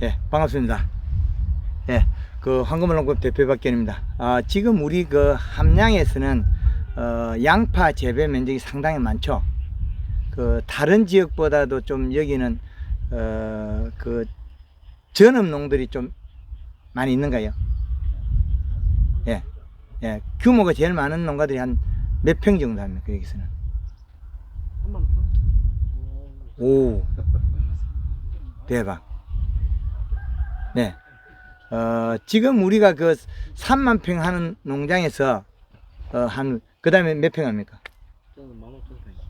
예, 반갑습니다. 예, 그 황금을농법 대표 박견입니다. 지금 우리 그 함양에서는 양파 재배 면적이 상당히 많죠. 그 다른 지역보다도 좀 여기는 그 전업농들이 좀 많이 있는가요? 예, 예, 규모가 제일 많은 농가들이 한 몇 평 정도 합니까 여기서는? 3만 평? 오, 대박. 네. 지금 우리가 그 3만 평 하는 농장에서 그 다음에 몇 평 합니까? 저는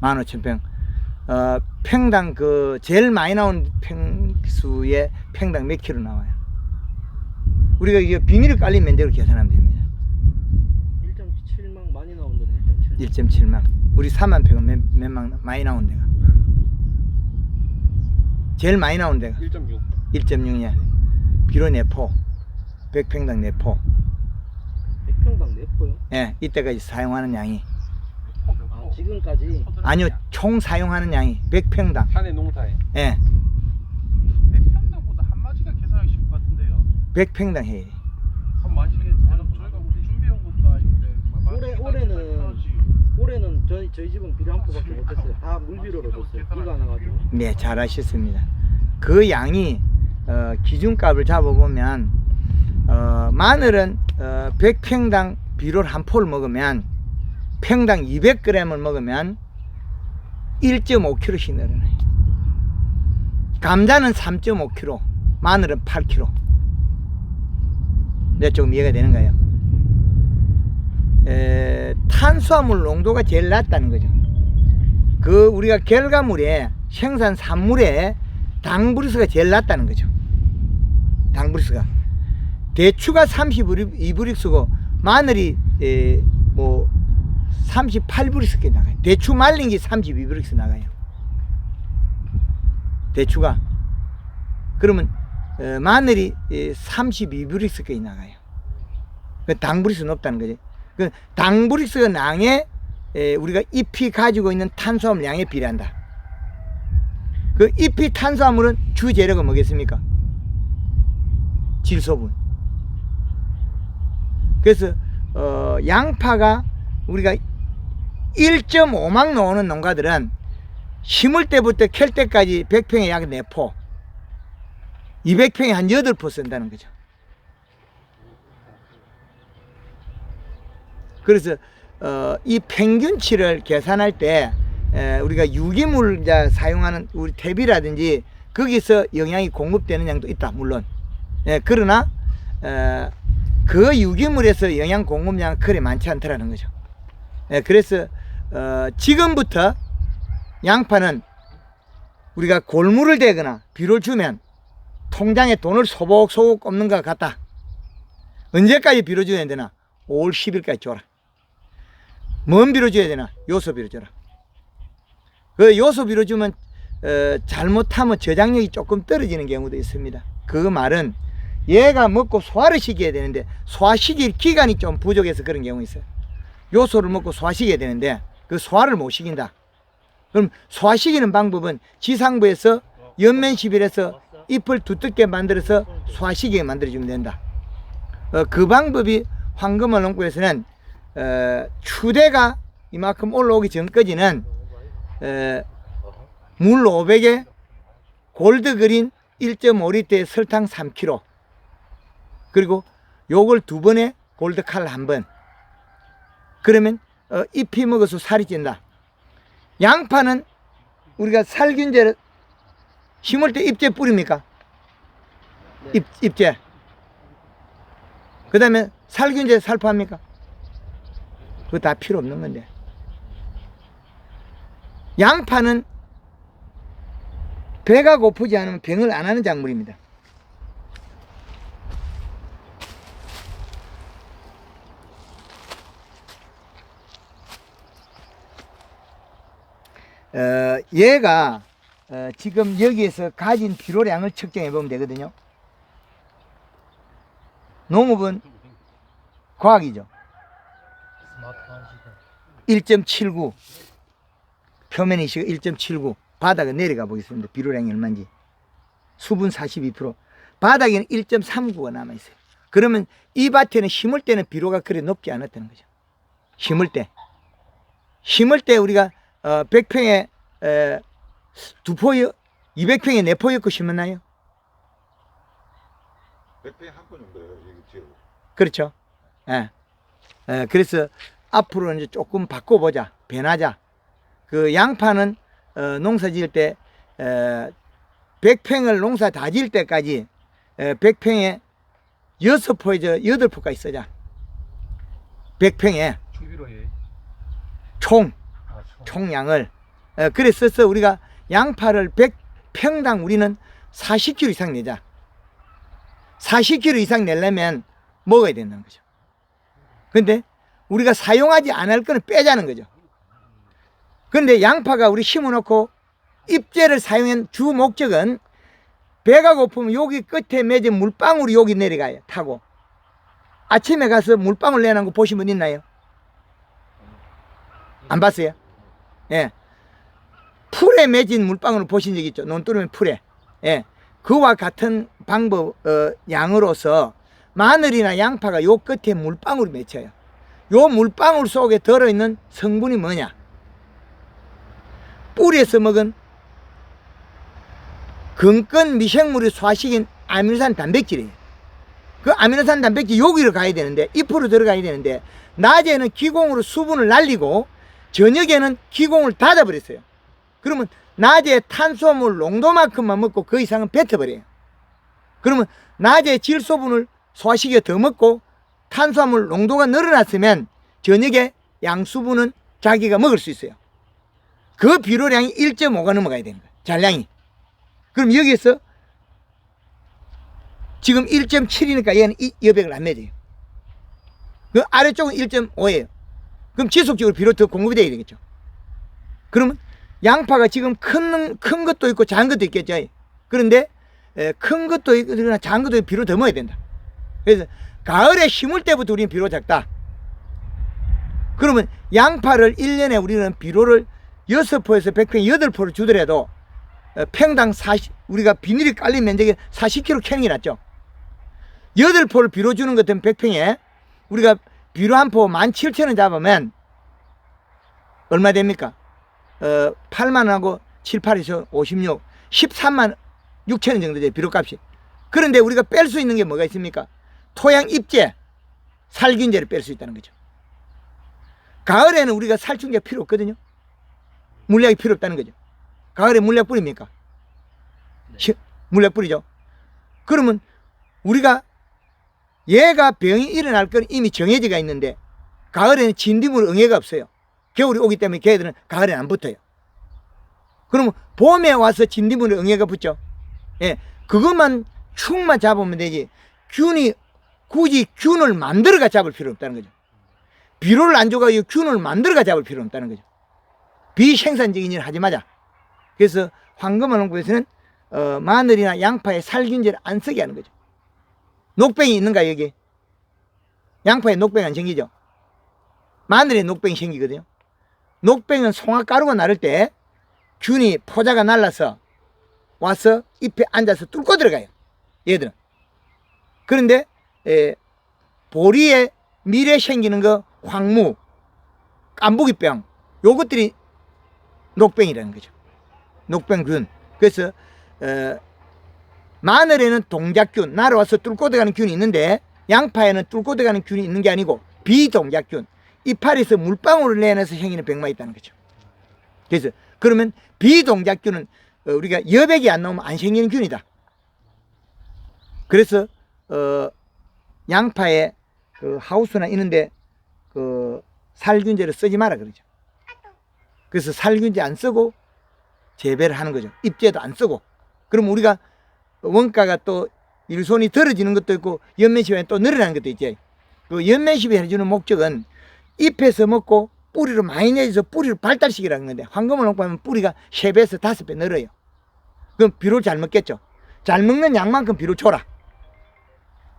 15,000평. 15,000평. 평당 그 제일 많이 나온 평수에 평당 몇 킬로 나와요? 우리가 이게 비닐을 깔린 면적을 계산하면 됩니다. 1.7만 많이 나온 데는 1.7만. 1.7만. 우리 4만 평은 몇만 많이 나온 데가? 제일 많이 나온 데가? 1.6. 1.6년. 비료 내포. 100평당 내포. 100평당 내포요? 예, 이때까지 사용하는 양이. 지금까지? 아니요, 총 사용하는 양이 100평당. 한 해 농사에 예, 100평당보다 한 마지가 계산하기 쉬울 것 같은데요. 100평당 해야 돼. 한 마지가 저희가 뭐 준비한 것도 아닌데. 올해는 저희 집은 비료 한 포밖에 못했어요. 다 물비료로 줬어요. 비가 안 와가지고. 네, 잘하셨습니다. 그 양이 기준값을 잡아보면 마늘은 100평당 비료를 한 포를 먹으면 평당 200g을 먹으면 1.5kg씩 늘어나요. 감자는 3.5kg, 마늘은 8kg. 네, 조금 이해가 되는가요? 탄수화물 농도가 제일 낮다는 거죠. 그 우리가 결과물에 생산 산물에 당브리스가 제일 낮다는 거죠. 당브리스가 대추가 32브릭스고 마늘이 뭐 38브릭스 나가요. 대추 말린 게 32브릭스 나가요. 대추가 그러면 마늘이 32브릭스까지 나가요. 그 당브릭스 높다는 거지. 그 당브릭스가 양에 우리가 잎이 가지고 있는 탄수화물 양에 비례한다. 그 잎이 탄수화물은 주 재료가 뭐겠습니까? 질소분. 그래서 양파가 우리가 1.5막 나오는 농가들은 심을 때부터 캘 때까지 100평에 약 4포, 200평에 한 8포 쓴다는 거죠. 그래서 이 평균치를 계산할 때 우리가 유기물 사용하는 우리 퇴비라든지 거기서 영양이 공급되는 양도 있다 물론. 그러나 그 유기물에서 영양 공급량은 그리 많지 않더라는 거죠. 그래서 지금부터 양파는 우리가 골무를 대거나 비료를 주면 통장에 돈을 소복소복 꼽는 것 같다. 언제까지 비료 줘야 되나? 5월 10일까지 줘라. 뭔 비료 줘야 되나? 요소 비료 줘라. 그 요소 비료 주면 잘못하면 저장력이 조금 떨어지는 경우도 있습니다. 그 말은 얘가 먹고 소화를 시켜야 되는데 소화시킬 기간이 좀 부족해서 그런 경우 있어요. 요소를 먹고 소화시켜야 되는데 그 소화를 못 시킨다. 그럼 소화시키는 방법은 지상부에서 연면시비해서 잎을 두텁게 만들어서 소화시키게 만들어주면 된다. 그 방법이 황금어농구에서는 추대가 이만큼 올라오기 전까지는 물 500에 골드그린 1.5리터에 설탕 3kg 그리고 요걸 2번에 골드칼 1번 그러면 잎이 먹어서 살이 찐다. 양파는 우리가 살균제를 심을 때 잎제 뿌립니까? 네. 잎제. 그 다음에 살균제 살포합니까? 그거 다 필요 없는 건데. 양파는 배가 고프지 않으면 병을 안 하는 작물입니다. 얘가 지금 여기에서 가진 비료량을 측정해 보면 되거든요. 농업은 과학이죠. 1.79 표면이시가 1.79 바다가 내려가 보겠습니다. 비료량이 얼마인지. 수분 42%, 바닥에는 1.39가 남아있어요. 그러면 이 밭에는 심을 때는 비료가 그리 높지 않았다는 거죠. 심을 때 우리가 100평에 2포, 200평에 4포 엮고 심었나요? 100평에 한 건 정도예요. 여기 지금. 그렇죠. 예. 그래서 앞으로 이제 조금 바꿔보자, 변하자. 그 양파는 농사 지을 때 100평을 농사 다 지을 때까지 100평에 6포에서 8포까지 쓰자. 100평에 중비로에 총량을. 그래서 우리가 양파를 100평당 우리는 40kg 이상 내자. 40kg 이상 내려면 먹어야 된다는 거죠. 근데 우리가 사용하지 않을 거는 빼자는 거죠. 근데 양파가 우리 심어놓고 잎재를 사용한 주 목적은 배가 고프면 여기 끝에 맺은 물방울이 여기 내려가요. 타고. 아침에 가서 물방울 내놓은 거 보신 분 있나요? 안 봤어요? 예. 풀에 맺은 물방울을 보신 적 있죠? 논두렁 풀에. 예. 그와 같은 방법, 양으로서 마늘이나 양파가 요 끝에 물방울이 맺혀요. 요 물방울 속에 들어있는 성분이 뭐냐? 뿌리에서 먹은 건건 미생물이 소화시킨 아미노산 단백질이에요. 그 아미노산 단백질이 여기로 가야 되는데, 잎으로 들어가야 되는데, 낮에는 기공으로 수분을 날리고 저녁에는 기공을 닫아버렸어요. 그러면 낮에 탄수화물 농도만큼만 먹고 그 이상은 뱉어버려요. 그러면 낮에 질소분을 소화시켜 더 먹고 탄수화물 농도가 늘어났으면 저녁에 양수분은 자기가 먹을 수 있어요. 그 비료량이 1.5가 넘어가야 되는 거예요. 잔량이. 그럼 여기에서 지금 1.7이니까 얘는 여백을 안 맺어요. 그 아래쪽은 1.5예요. 그럼 지속적으로 비료 더 공급이 돼야 되겠죠. 그러면 양파가 지금 큰 것도 있고 작은 것도 있겠죠. 그런데 큰 것도 있거나 작은 것도 비료 더 먹어야 된다. 그래서 가을에 심을 때부터 우리는 비료 작다. 그러면 양파를 1년에 우리는 비료를 6포에서 100평 8포를 주더라도 평당 우리가 비닐이 깔린 면적이 40kg 캐는 게 낫죠. 8포를 비료 주는 것 같으면 100평에 우리가 비료 한 포 17,000원 잡으면 얼마 됩니까? 8만원하고 7, 8에서 56, 13만 6천원 정도 돼요, 비료값이. 그런데 우리가 뺄 수 있는 게 뭐가 있습니까? 토양 입재, 살균제를 뺄 수 있다는 거죠. 가을에는 우리가 살충제 필요 없거든요. 물약이 필요 없다는 거죠. 가을에 물약 뿌립니까? 네. 물약 뿌리죠. 그러면 우리가 얘가 병이 일어날 건 이미 정해지가 있는데 가을에는 진딧물 응애가 없어요. 겨울이 오기 때문에 걔들은 가을에 안 붙어요. 그러면 봄에 와서 진딧물 응애가 붙죠. 예, 그것만 축만 잡으면 되지 굳이 균을 만들어가 잡을 필요 없다는 거죠. 비료를 안 줘가지고 균을 만들어가 잡을 필요 없다는 거죠. 비생산적인 일을 하지 마자. 그래서 황금어농부에서는 마늘이나 양파에 살균제를 안 쓰게 하는 거죠. 녹병이 있는가 여기? 양파에 녹병 안 생기죠? 마늘에 녹병이 생기거든요. 녹병은 송화가루가 나를 때 균이 포자가 날라서 와서 잎에 앉아서 뚫고 들어가요. 얘들은. 그런데 보리에 밀에 생기는 거 황무, 깐부기병 요것들이 녹병이라는 거죠. 녹병균. 그래서 마늘에는 동작균, 날아와서 뚫고 들어가는 균이 있는데 양파에는 뚫고 들어가는 균이 있는 게 아니고 비동작균, 이파리에서 물방울을 내내서 생기는 병만 있다는 거죠. 그래서 그러면 비동작균은 우리가 여백이 안 나오면 안 생기는 균이다. 그래서 양파에 그 하우스나 이런데 그 살균제를 쓰지 마라 그러죠. 그래서 살균제 안 쓰고 재배를 하는 거죠. 잎제도 안 쓰고. 그럼 우리가 원가가 또 일손이 덜어지는 것도 있고 연면시비에 또 늘어나는 것도 있지. 그 연면시비 해주는 목적은 잎에서 먹고 뿌리로 많이 내줘서 뿌리를 발달시키라는 건데 황금을 놓고 하면 뿌리가 3배에서 5배 늘어요. 그럼 비료를 잘 먹겠죠. 잘 먹는 양만큼 비료 줘라.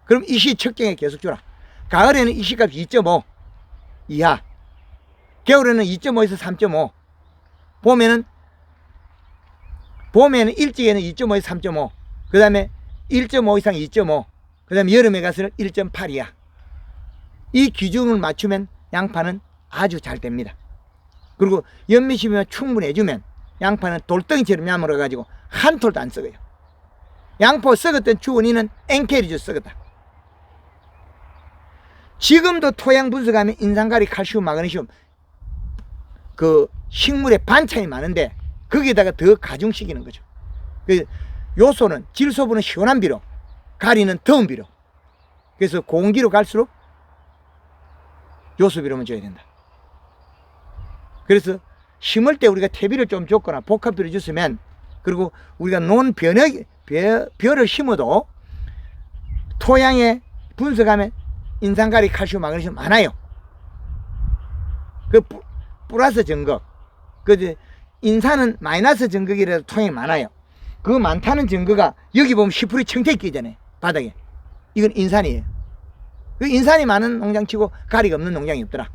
그럼 이시 척경에 계속 줘라. 가을에는 이시값이 2.5 이하, 겨울에는 2.5에서 3.5, 봄에는 일찍에는 2.5에서 3.5, 그 다음에 1.5 이상 2.5, 그 다음에 여름에 가서는 1.8이야. 이 기준을 맞추면 양파는 아주 잘 됩니다. 그리고 연미시면 충분히 해주면 양파는 돌덩이처럼 야물어가지고 한 톨도 안 썩어요. 양파 썩었던 주원인은 NK를 썩었다. 지금도 토양 분석하면 인산가리, 칼슘, 마그네슘 그 식물에 반찬이 많은데 거기에다가 더 가중시키는 거죠. 그 요소는 질소분은 시원한 비료, 가리는 더운 비료. 그래서 공기로 갈수록 요소 비료만 줘야 된다. 그래서 심을 때 우리가 퇴비를 좀 줬거나 복합비료 줬으면, 그리고 우리가 논 벼를 심어도 토양에 분석하면 인산가리, 칼슘, 마그네슘 많아요. 그 플러스 정극, 그 인산은 마이너스 정극이라도 토양에 많아요. 그 많다는 정극가 여기 보면 10% 청태기 끼잖아요, 바닥에. 이건 인산이에요. 그 인산이 많은 농장치고 가리가 없는 농장이 없더라.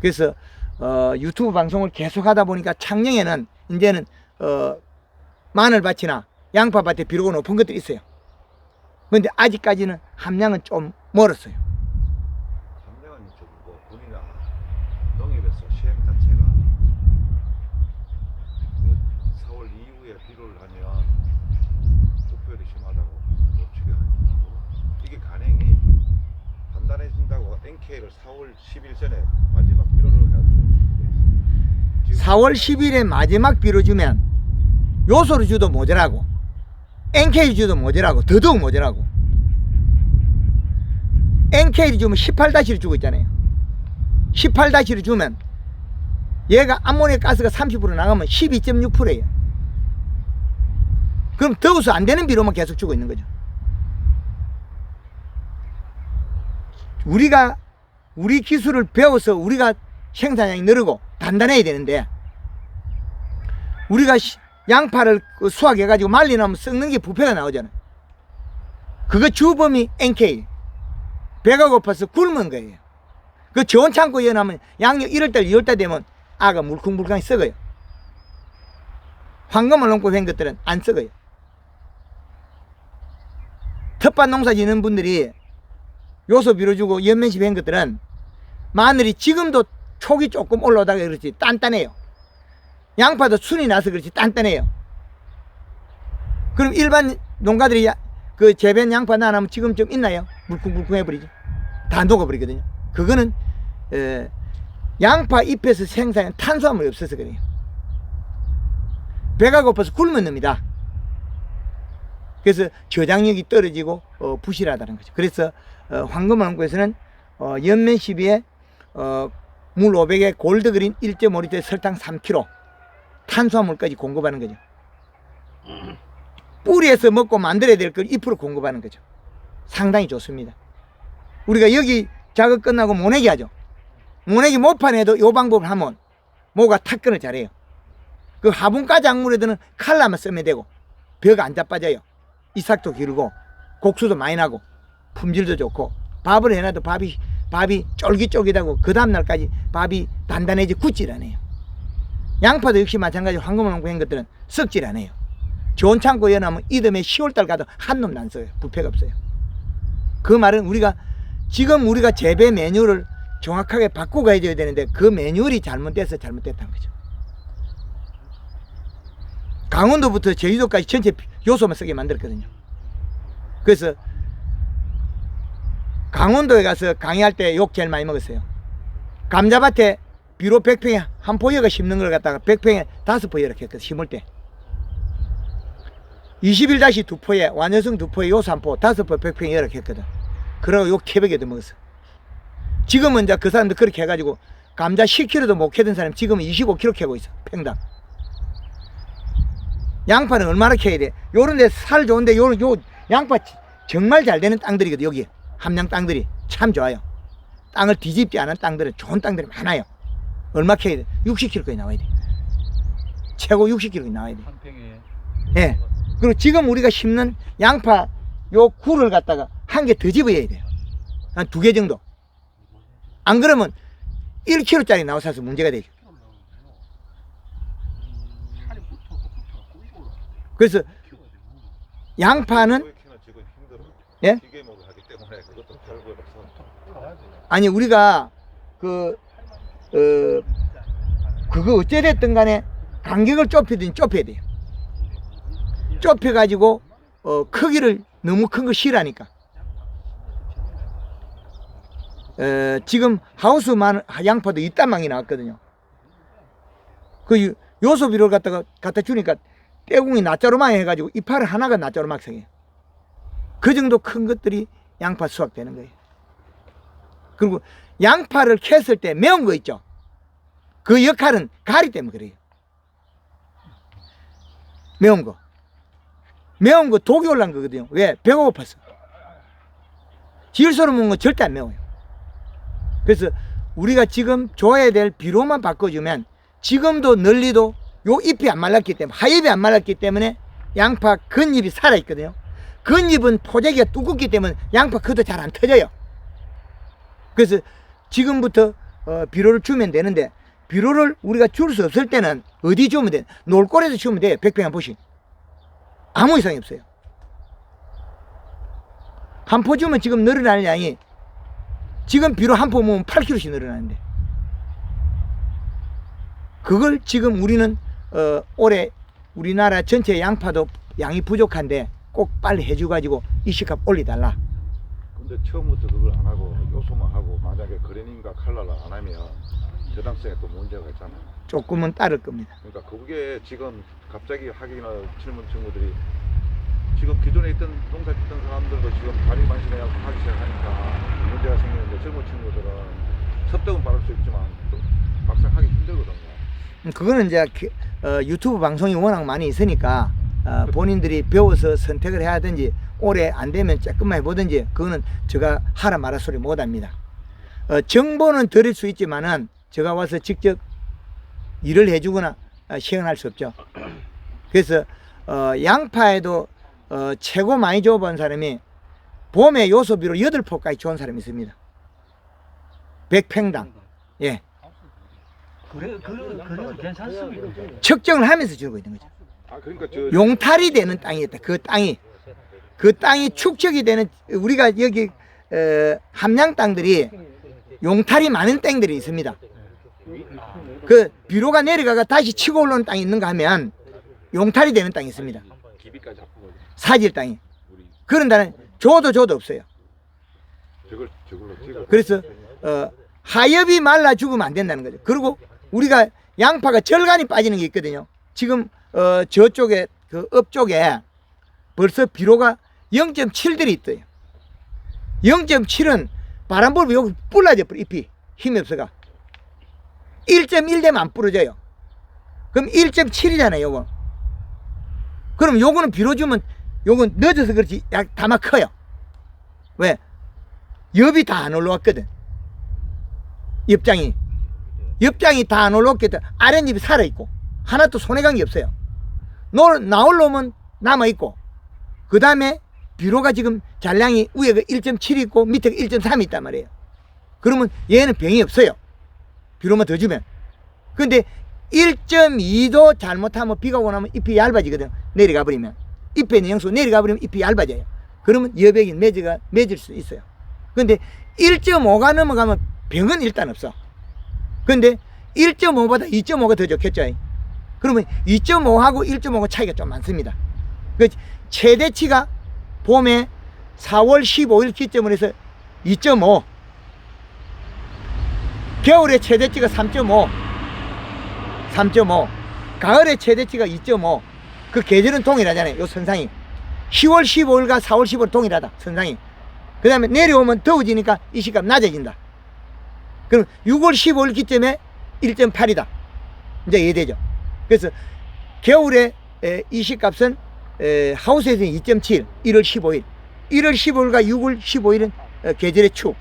그래서 유튜브 방송을 계속 하다 보니까 창녕에는 이제는 마늘밭이나 양파밭에 비료가 높은 것들이 있어요. 그런데 아직까지는 함량은 좀 멀었어요. 함량은 좀뭐 본이나 농협에서 시행 자체가 그 4월 이후에 비료를 하면 부패를 심하다고 노출이 하고, 이게 간행이 단단해진다고 NK를 4월 10일 전에 마지막 비료를 해가지고 4월 10일에 마지막 비료 주면 요소를 주도 모자라고, NK 주도 모자라고, 더더욱 모자라고. NK를 주면 18-를 주고 있잖아요. 18-를 주면 얘가 암모니아 가스가 30% 나가면 12.6%예요. 그럼 더워서 안 되는 비료만 계속 주고 있는 거죠. 우리 기술을 배워서 우리가 생산량이 늘고 단단해야 되는데, 우리가 양파를 수확해가지고 말리나면 썩는 게 부패가 나오잖아요. 그거 주범이 NK. 배가 고파서 굶은 거예요. 그 저온 창고에 넣으면 양력 1월달, 2월달 되면 아가 물컹물컹히 썩어요. 황금을 넘고 된 것들은 안 썩어요. 텃밭 농사 지는 분들이 요소 비료 주고 연면시 한 것들은 마늘이 지금도 촉이 조금 올라오다가 그렇지 단단해요. 양파도 순이 나서 그렇지 단단해요. 그럼 일반 농가들이 그 재배한 양파 나면 지금 좀 있나요? 물컹물컹 해버리죠. 다 녹아버리거든요. 그거는 양파 잎에서 생산한 탄수화물이 없어서 그래요. 배가 고파서 굶은 놈이다. 그래서 저장력이 떨어지고 부실하다는 거죠. 그래서 황금왕국에서는 연면 12에 물 500에 골드그린 1.5리터에 설탕 3kg 탄수화물까지 공급하는 거죠. 뿌리에서 먹고 만들어야 될 걸 잎으로 공급하는 거죠. 상당히 좋습니다. 우리가 여기 작업 끝나고 모내기 하죠. 모내기 못판에도 이 방법을 하면 모가 탁근을 잘해요. 그 화분가 작물에서는 칼라만 쓰면 되고 벼가 안 자빠져요. 이삭도 기르고 곡수도 많이 나고 품질도 좋고, 밥을 해놔도 밥이 쫄깃쫄깃하고 그 다음날까지 밥이 단단해지 굳질 않아요. 양파도 역시 마찬가지. 황금왕국 한 것들은 썩질 않아요. 좋은 창고에 넣으면 이듬해 10월달 가도 한 놈도 안 써요. 부패가 없어요. 그 말은 지금 우리가 재배 매뉴얼을 정확하게 바꾸고 해줘야 되는데 그 매뉴얼이 잘못돼서 잘못됐다는 거죠. 강원도부터 제주도까지 전체 요소만 쓰게 만들었거든요. 그래서 강원도에 가서 강의할 때 욕 제일 많이 먹었어요. 감자밭에 비료 100평에 한 포여가 심는 걸 갖다가 100평에 5포 이렇게 했거든, 심을 때. 21-2포에 완효성 2포에 요소 1포 5포 100평에 이렇게 했거든. 그러고 욕 태백에도 먹었어. 지금은 이제 그 사람들 그렇게 해가지고 감자 10kg도 못 캐던 사람 지금은 25kg 캐고 있어, 평당. 양파는 얼마나 캐야 돼? 요런 데 살 좋은데 요 양파 정말 잘 되는 땅들이거든. 여기 함양 땅들이 참 좋아요. 땅을 뒤집지 않은 땅들은 좋은 땅들이 많아요. 얼마 캐야 돼? 60kg까지 나와야 돼. 최고 60kg까지 나와야 돼. 한 평에. 예. 그리고 지금 우리가 심는 양파 요 굴을 갖다가 한 개 더 집어야 돼요. 한 2개 정도. 안 그러면 1kg짜리 나와서 문제가 되죠. 그래서 양파는 예? 기계목을 하기 때문에 그것도 팔고라서. 아니 우리가 그거 어찌됐든 간에 간격을 좁히든 좁혀야 돼요. 좁혀가지고 크기를 너무 큰 거 싫어하니까. 지금 하우스만 양파도 이따망이 나왔거든요. 그 요소 비료를 갖다 주니까 떼궁이 낫자로막 해가지고 이파를 하나가 낫자로막 생겨요. 그 정도 큰 것들이 양파 수확되는 거예요. 그리고 양파를 캤을 때 매운 거 있죠. 그 역할은 가리 때문에 그래요. 매운 거 독이 올라온 거거든요. 왜? 배가 고팠어. 질소로 먹는 거 절대 안 매워요. 그래서 우리가 지금 줘야 될 비료만 바꿔주면 지금도 널리도 요 잎이 안 말랐기 때문에, 하잎이 안 말랐기 때문에 양파 겉잎이 살아있거든요. 겉잎은 포재기가 두껍기 때문에 양파 그도 잘 안 터져요. 그래서 지금부터 비료를 주면 되는데, 비료를 우리가 줄 수 없을 때는 어디 주면 돼? 놀골에서 주면 돼요. 백평 한 포씩. 아무 이상이 없어요. 한 포 주면 지금 늘어날 양이, 지금 비료 한 포 모으면 8kg씩 늘어나는데, 그걸 지금 우리는 올해 우리나라 전체 양파도 양이 부족한데 꼭 빨리 해줘가지고 이식값 올려달라. 근데 처음부터 그걸 안 하고 요소만 하고 만약에 그레닌과 칼라를 안 하면 저당성에 또 문제가 있잖아요. 조금은 따를 겁니다. 그러니까 그게 지금 갑자기 하기는 젊은 친구들이 지금 기존에 있던 농사 짓던 사람들도 지금 다리 만신해서 하기 시작하니까 문제가 생기는데, 젊은 친구들은 섭득은 빠를 수 있지만 또 막상 하기 힘들거든요. 그거는 이제 유튜브 방송이 워낙 많이 있으니까 본인들이 배워서 선택을 해야 하든지, 올해 안 되면 조금만 해보든지, 그거는 제가 하라 말아 소리 못 합니다. 정보는 드릴 수 있지만은 제가 와서 직접 일을 해주거나 시행할 수 없죠. 그래서 양파에도 최고 많이 줘본 사람이 봄에 요소비로 8포까지 좋은 사람이 있습니다. 100평당. 예. 그래 괜찮습니다. 측정을 하면서 주고 있는 거죠. 아 그러니까 용탈이 되는 땅이었다. 그 땅이 축적이 되는, 우리가 여기 함양 땅들이 용탈이 많은 땅들이 있습니다. 그 비료가 내려가가 다시 치고 올라오는 땅이 있는가 하면 용탈이 되는 땅이 있습니다. 기비까지 합고 사질 땅이. 우리 그런 데는 줘도 없어요. 저걸로 찍어. 그래서 하엽이 말라 죽으면 안 된다는 거죠. 그리고 우리가 양파가 절간이 빠지는 게 있거든요. 지금 저쪽에 그 업 쪽에 벌써 비료가 0.7들이 있어요. 0.7은 바람 불면 여기 불러져 버려. 잎이 힘이 없어가 1.1 되면 안 부러져요. 그럼 1.7이잖아요 요거. 그럼 요거는 비료 주면 요건 늦어서 그렇지 다마 커요. 왜? 엽이 다 안 올라왔거든. 엽장이 다 안 올라왔기 때문에 아랫잎이 살아있고 하나도 손해간 게 없어요. 나올려면 남아있고, 그 다음에 비료가 지금 잔량이 위에가 1.7 있고 밑에가 1.3 있단 말이에요. 그러면 얘는 병이 없어요. 비료만 더 주면. 근데 1.2도 잘못하면 비가 오고 나면 잎이 얇아지거든. 내려가 버리면 잎에 있는 영수 내려가 버리면 잎이 얇아져요. 그러면 여백이 맺을 수 있어요. 근데 1.5가 넘어가면 병은 일단 없어. 근데 1.5보다 2.5가 더 좋겠죠. 그러면 2.5하고 1.5가 차이가 좀 많습니다. 그 최대치가 봄에 4월 15일 기점으로 해서 2.5, 겨울에 최대치가 3.5, 가을에 최대치가 2.5. 그 계절은 동일하잖아요. 요 선상이 10월 15일과 4월 15일 동일하다. 선상이. 그 다음에 내려오면 더워지니까 이 시값 낮아진다. 그럼 6월 15일 기점에 1.8이다. 이제 이해되죠? 그래서 겨울에 이 시값은 하우스에서는 2.7, 1월 15일. 1월 15일과 6월 15일은 계절의 축.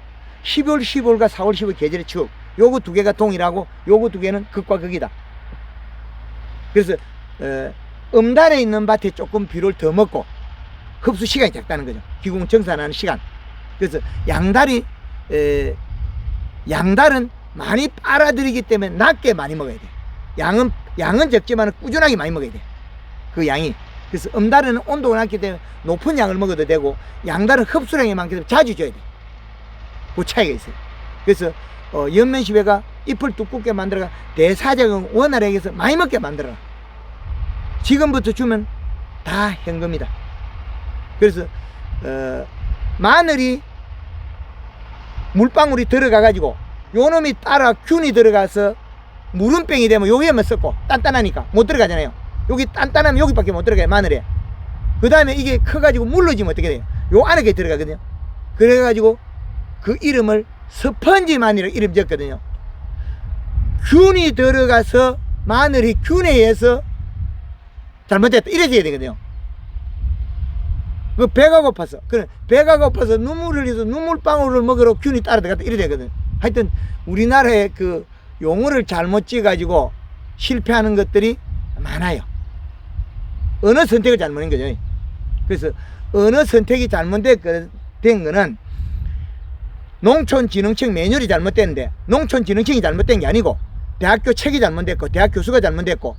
12월 15일과 4월 15일 계절의 축. 요거 두 개가 동일하고 요거 두 개는 극과 극이다. 그래서 음달에 있는 밭에 조금 비료를 더 먹고 흡수 시간이 작다는 거죠. 기공 정산하는 시간. 그래서 양달은 많이 빨아들이기 때문에 낮게 많이 먹어야 돼. 양은 적지만 꾸준하게 많이 먹어야 돼. 그 양이. 그래서 음달은 온도가 낮기 때문에 높은 양을 먹어도 되고 양달은 흡수량이 많기 때문에 자주 줘야 돼. 그 차이가 있어요. 그래서 연면시배가 잎을 두껍게 만들어가 대사작용 원활하게 해서 많이 먹게 만들어라. 지금부터 주면 다 현금이다. 그래서 마늘이 물방울이 들어가 가지고 요놈이 따라 균이 들어가서 무름병이 되면 여기에만 썩고 단단하니까 못 들어가잖아요. 여기 단단하면 여기밖에 못 들어가요, 마늘에. 그 다음에 이게 커가지고 물러지면 어떻게 돼요? 요 안에 들어가거든요. 그래가지고 그 이름을 스펀지마늘이라고 이름 지었거든요. 균이 들어가서 마늘이 균에 의해서 잘못됐다 이래져야 되거든요. 그 배가 고파서, 그래 배가 고파서 눈물을 흘려서 눈물방울을 먹으러 균이 따라 들어갔다 이래 되거든. 하여튼 우리나라의 그 용어를 잘못 지어가지고 실패하는 것들이 많아요. 어느 선택을 잘못한 거죠. 그래서 어느 선택이 잘못된 거는 농촌진흥청 매뉴얼이 잘못됐는데 농촌진흥청이 잘못된 게 아니고 대학교 책이 잘못됐고 대학 교수가 잘못됐고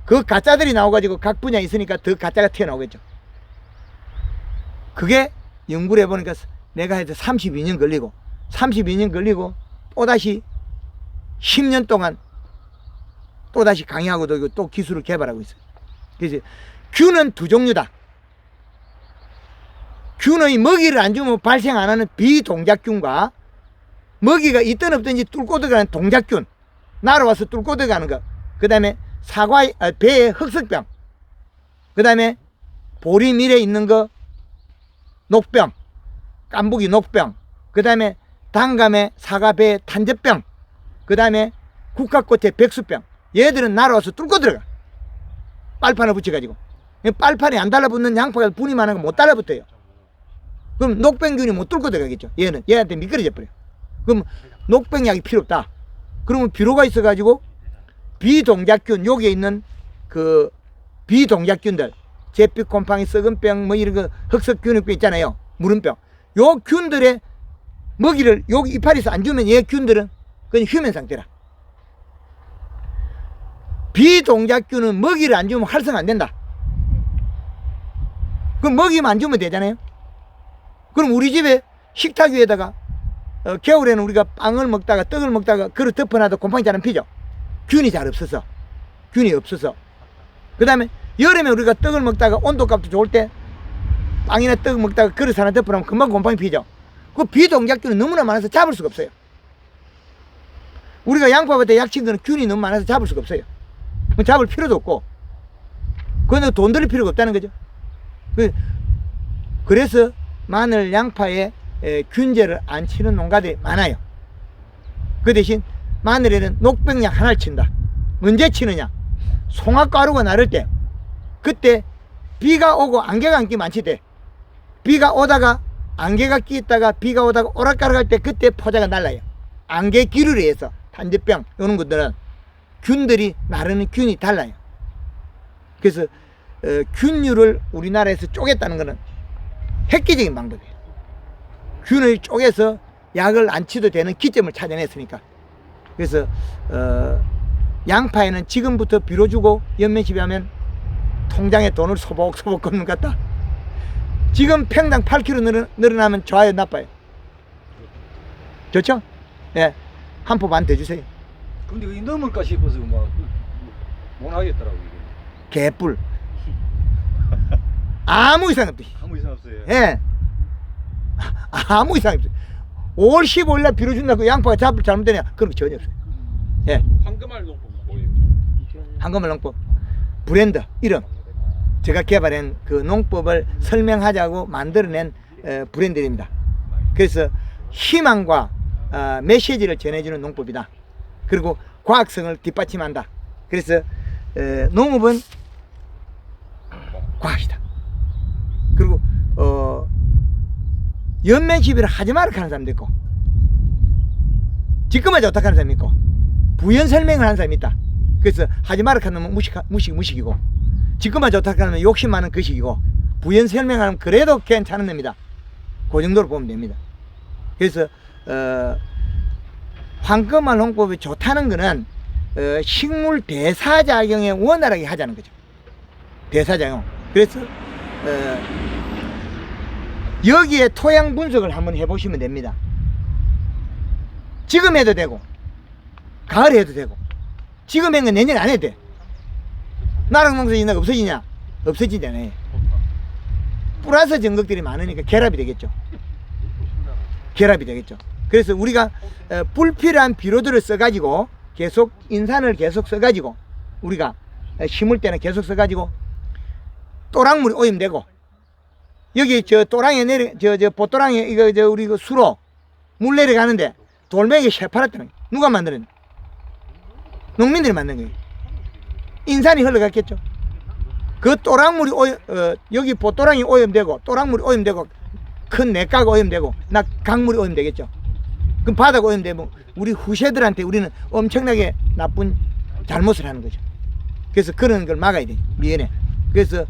그 가짜들이 나와가지고 각 분야에 있으니까 더 가짜가 튀어나오겠죠. 그게 연구를 해보니까 내가 해서 32년 걸리고 또다시 10년 동안 또다시 강의하고 또 기술을 개발하고 있어요. 그래서 균은 두 종류다. 균의 먹이를 안 주면 발생 안 하는 비동작균과 먹이가 있든 없든지 뚫고 들어가는 동작균, 날아와서 뚫고 들어가는 거. 그 다음에 배의 흑석병, 그 다음에 보리밀에 있는 거 녹병, 깐부기 녹병, 그 다음에 단감에 사과배의 탄저병, 그 다음에 국화꽃의 백수병. 얘들은 날아와서 뚫고 들어가. 빨판을 붙여가지고. 빨판이 안 달라붙는 양파가 분이 많은 거 못 달라붙어요. 그럼 녹병균이 못 뚫고 들어가겠죠. 얘한테 미끄러져 버려요. 그럼 녹병약이 필요 없다. 그러면 비료가 있어가지고 비동작균, 여기에 있는 그 비동작균들, 잿빛 곰팡이 썩은병 뭐 이런 거 흑석균병 있잖아요. 무름병. 요 균들의 먹이를 여기 이파리에서 안 주면 얘 균들은 그냥 휴면 상태라. 비동작균은 먹이를 안 주면 활성 안 된다. 그럼 먹이만 안 주면 되잖아요. 그럼 우리 집에 식탁 위에다가 겨울에는 우리가 빵을 먹다가 떡을 먹다가 그릇 덮어놔도 곰팡이 잘 안 피죠. 균이 잘 없어서. 균이 없어서. 그 다음에 여름에 우리가 떡을 먹다가 온도값도 좋을 때 빵이나 떡 먹다가 그릇 하나 덮어놓으면 금방 곰팡이 피죠. 그 비동작균은 너무나 많아서 잡을 수가 없어요. 우리가 양파밭에 약 친 거는 균이 너무 많아서 잡을 수가 없어요. 잡을 필요도 없고 그건 돈 들일 필요가 없다는 거죠. 그래서 마늘, 양파에 균제를 안 치는 농가들이 많아요. 그 대신 마늘에는 녹병약 하나를 친다. 언제 치느냐? 송화가루가 나를 때, 그때 비가 오고 안개가 안 끼면 안 치대. 비가 오다가 안개가 끼있다가 비가 오다가 오락가락 때 그때 포자가 날라요. 안개 기류에 의해서 탄저병 이런 것들은 균들이 나르는 균이 달라요. 그래서 균류를 우리나라에서 쪼갰다는 것은 획기적인 방법이에요. 균을 쪼개서 약을 안 치도 되는 기점을 찾아냈으니까. 그래서 양파에는 지금부터 비료 주고 연면시비하면 통장에 돈을 소복소복 걷는 것 같다. 지금 평당 8kg 늘어나면 좋아요, 나빠요? 좋죠? 예, 한 포 반 더 주세요. 근데 이 넘을까 싶어서 막 못 하겠더라고 이게. 개뿔. 아무 이상 없대. 아무 이상 없어요. 예. 아무 이상 없어요. 5월 15일날 비료 준다고 양파가 잡을 잘못되냐? 그런 거 전혀 없어요. 예. 황금알 농법 뭐예요? 황금알 농법. 브랜드, 이름. 제가 개발한 그 농법을 설명하자고 만들어낸 브랜드입니다. 그래서 희망과 메시지를 전해주는 농법이다. 그리고 과학성을 뒷받침한다. 그래서 농업은 과학이다. 그리고 연면시비를 하지 말라 하는 사람도 있고 지금까지 어떻게 하는 사람이 있고 부연 설명을 하는 사람이 있다. 그래서 하지 말라 하는 놈은 무식이고 지금까지 어떻게 하면 욕심 많은 것이고 부연 설명하면 그래도 괜찮은 놈이다. 그 정도로 보면 됩니다. 그래서 황금알 농법이 좋다는 거는 식물 대사작용에 원활하게 하자는 거죠. 대사작용. 그래서 여기에 토양 분석을 한번 해보시면 됩니다. 지금 해도 되고 가을에 해도 되고 지금 한 건 내년 안 해도 돼. 나락농사 인자가 없어지냐? 없어지잖아요. 플러스 전극들이 많으니까 결합이 되겠죠. 결합이 되겠죠. 그래서 우리가 불필요한 비료들을 써가지고 계속 인산을 계속 써가지고 우리가 심을 때는 계속 써가지고 또랑물이 오염되고 여기 저 또랑에 저 보또랑에 이거 저 우리 그 수로 물 내려가는데 돌멩이 새파랗다는 거예요. 누가 만들었냐? 농민들이 만든 거예요. 인산이 흘러갔겠죠. 그 또랑물이 여기 보또랑이 오염되고 또랑물이 오염되고 큰 냇가가 오염되고 강물이 오염되겠죠. 그럼 바다가 오염되면 우리 후세들한테 우리는 엄청나게 나쁜 잘못을 하는 거죠. 그래서 그런 걸 막아야 돼. 미연에. 그래서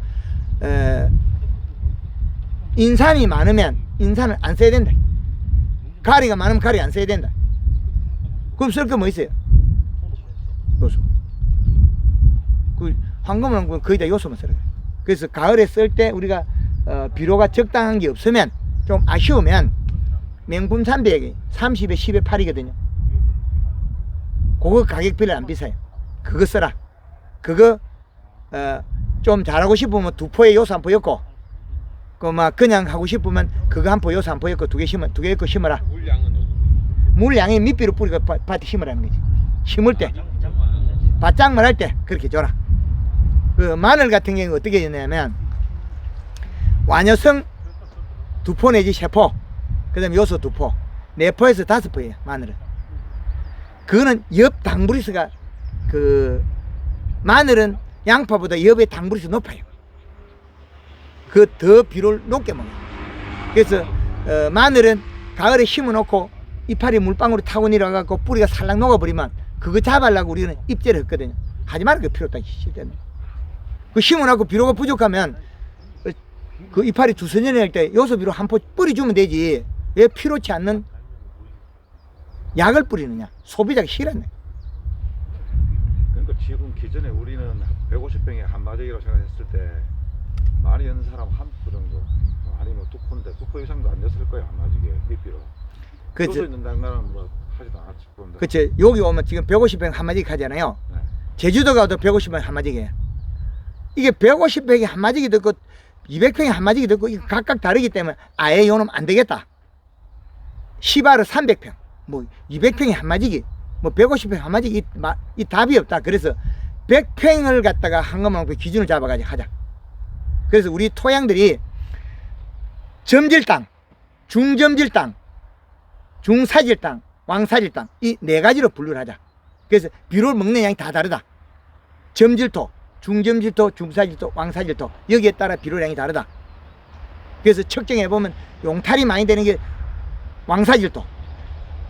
인산이 많으면 인산을 안 써야 된다. 가리가 많으면 가리 안 써야 된다. 그럼 쓸 거 뭐 있어요? 요소. 그 황금은 거의 다 요소만 써요. 그래서 가을에 쓸 때 우리가 비료가 적당한 게 없으면 좀 아쉬우면 명분 300에 30에 10에 8이거든요. 그거 가격 별로 안 비싸요. 그거 써라. 그거 좀 잘하고 싶으면 2포에 요소 1포 엮고 그 막 그냥 하고 싶으면 그거 1포 요소 1포 엮고 2개 엮고 심어라. 물량이 밑비로 뿌리고 밭에 심으라는 거지. 심을 때 밭장만 할 때 그렇게 줘라. 그 마늘 같은 경우는 어떻게 되냐면 완효성 2포 내지 3포 그 다음에 요소 2포 4포에서 5포예요 마늘은. 그거는 엽 당브리스가 그 마늘은 양파보다 엽의 당브리스 높아요. 그 더 비료를 높게 먹어요. 그래서 마늘은 가을에 심어놓고 이파리 물방울이 타고 내려가고 뿌리가 살랑 녹아버리면 그거 잡으려고 우리는 입제를 했거든요. 하지 말라 그 필요 없다. 그 심어놓고 비료가 부족하면 그 이파리 두서년에 할 때 요소 비료 1포 뿌려주면 되지. 왜 필요치 않는 약을 뿌리느냐? 소비자가 싫었네. 그러니까 지금 기존에 우리는 150평에 한 마디기라고 생각했을 때 많이 연 사람 1포 정도 아니면 2포인데 2포 이상도 안 였을 거예요 한 마디기에 밑비로. 요소 있는 당나라는 뭐 하지도 않았지. 그치. 여기 오면 지금 150평 한 마디기 하잖아요. 네. 제주도 가도 150평 한 마디기예요. 이게 150평에 한 마디기 듣고 200평에 한 마디기 듣고 이거 각각 다르기 때문에 아예 요놈 안 되겠다. 시바르 300평, 뭐 200평에 한 마디기, 뭐 150평 한 마디기 이 답이 없다. 그래서 100평을 갖다가 한 것만 기준을 잡아가지고 하자. 그래서 우리 토양들이 점질 땅, 중점질 땅, 중사질 땅, 왕사질 땅 이 4가지로 분류를 하자. 그래서 비료를 먹는 양이 다 다르다. 점질토, 중점질토, 중사질토, 왕사질토 여기에 따라 비료량이 다르다. 그래서 측정해 보면 용탈이 많이 되는 게 왕사질토,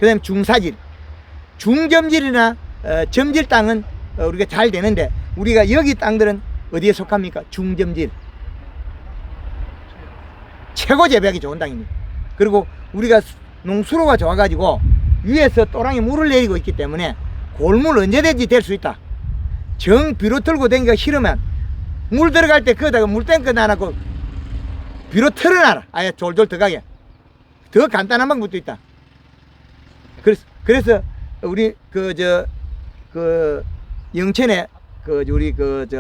그 다음에 중사질, 중점질이나 점질 땅은 우리가 잘 되는데 우리가 여기 땅들은 어디에 속합니까? 중점질. 최고 재배하기 좋은 땅입니다. 그리고 우리가 농수로가 좋아가지고 위에서 또랑이 물을 내리고 있기 때문에 골물 언제든지 될 수 있다. 정 비료 들고 다니기가 싫으면 물 들어갈 때 거기다가 물탱크 놔놓고 비료 틀어놔라. 아예 졸졸 들어가게. 더 간단한 방법도 있다. 그래서 우리 영천에 우리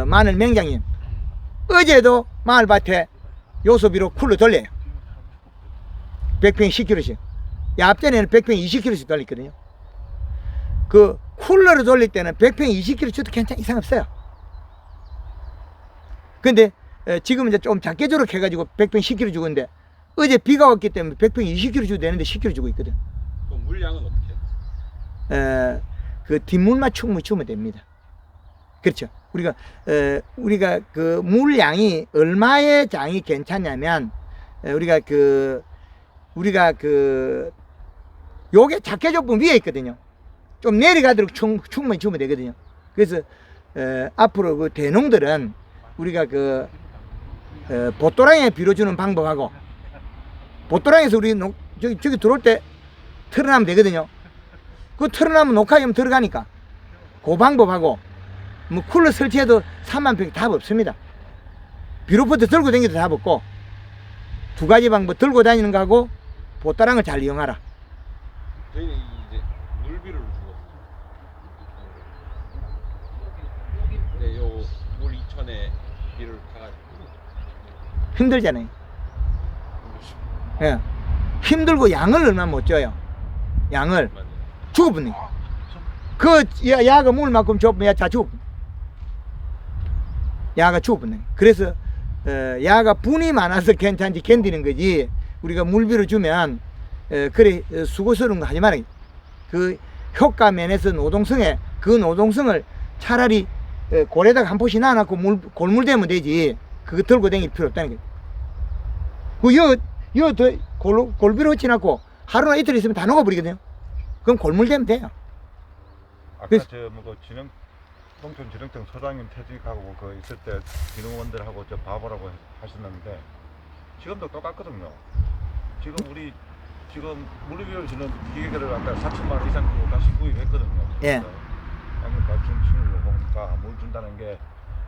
마늘 맹장님 어제도 마을밭에 요소비로 쿨러 돌려요. 100평 10kg씩. 앞전에는 100평 20kg씩 돌렸거든요. 그 쿨러를 돌릴 때는 100평 20kg 줘도 괜찮아, 이상 없어요. 근데 지금 이제 좀 작게 조록 해가지고 100평 10kg 주고있는데 어제 비가 왔기 때문에 100평 20kg 주도 되는데 10kg 주고 있거든. 그럼 물량은 어떻게 해요? 그 뒷물만 충분히 주면 됩니다. 그렇죠. 우리가 그 물량이 얼마의 장이 괜찮냐면 우리가 요게 작게 좁으면 위에 있거든요. 좀 내려가도록 충분히 주면 되거든요. 그래서 앞으로 그 대농들은 우리가 보또랑에 비료 주는 방법하고 보또랑에서 우리 저기 들어올 때 틀어놓으면 되거든요. 그 틀어놓으면 녹화염 들어가니까 그 방법하고 뭐 쿨러 설치해도 3만 평 답 없습니다. 비료포트 들고 다니기도 다 먹고 두 가지 방법 들고 다니는 거하고 보따랑을 잘 이용하라. 저희는 이제 물비료를 주고 네, 요물 2천에 비료를 타가지고 힘들잖아요. 예. 힘들고 양을 얼마 못 줘요. 양을 죽어버네. 그 야가 물만큼 줘보면 다 죽어. 야가 죽어버네. 그래서 야가 분이 많아서 괜찮지 견디는 거지. 우리가 물비를 주면 그래 수고스러운 거 하지 말아요. 그 효과 면에서 노동성에 그 노동성을 차라리 골에다가 한 포씩 놔놓고 골물대면 되지. 그거 들고 다닐 필요 없다는 거예요. 그 골비로 얹혀놓고 하루나 이틀 있으면 다 녹아버리거든요. 그럼 골물대면 돼요. 아까 그래서- 그 농촌진흥청 소장님 퇴직하고 그 있을 때 진흥원들하고 저 바보라고 하셨는데 지금도 똑같거든요. 지금 물비료를 주는 기계를 아까 4천만 원 이상 주고 다시 구입했거든요. 예. 그러니까 중심으로 보니까 물 준다는 게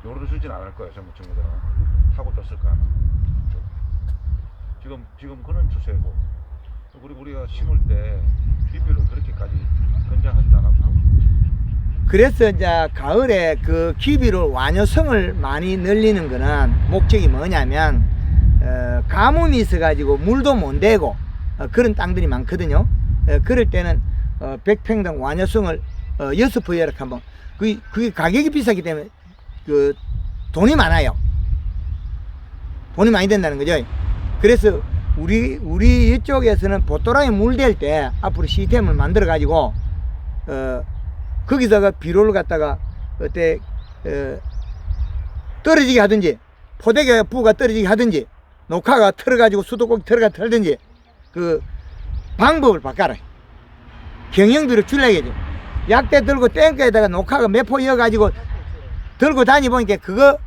요로를 주진 않을 거예요. 전부 친구들은 타고 줬을 거야. 지금 그런 추세고 우리가 심을 때 비료를 그렇게까지 권장하지도 않았고. 그래서 이제 가을에 그 기비를 완효성을 많이 늘리는 거는 목적이 뭐냐면 가뭄이 있어 가지고 물도 못 대고 그런 땅들이 많거든요. 그럴 때는 100평당 완효성을 6포여락 한번 그게 가격이 비싸기 때문에 그 돈이 많아요. 돈이 많이 든다는 거죠. 그래서 우리 이쪽에서는 보토랑에 물 댈 때 앞으로 시스템을 만들어 가지고 거기다가 비료를 갖다가 어때 떨어지게 하든지 포대가 부가 떨어지게 하든지 녹화가 틀어가지고 수도꼭지 털든지 그 방법을 바꿔라. 경영비를 줄여야겠죠. 약대 들고 땡크에다가 녹화가 몇 포 이어가지고 들고 다니보니까 그거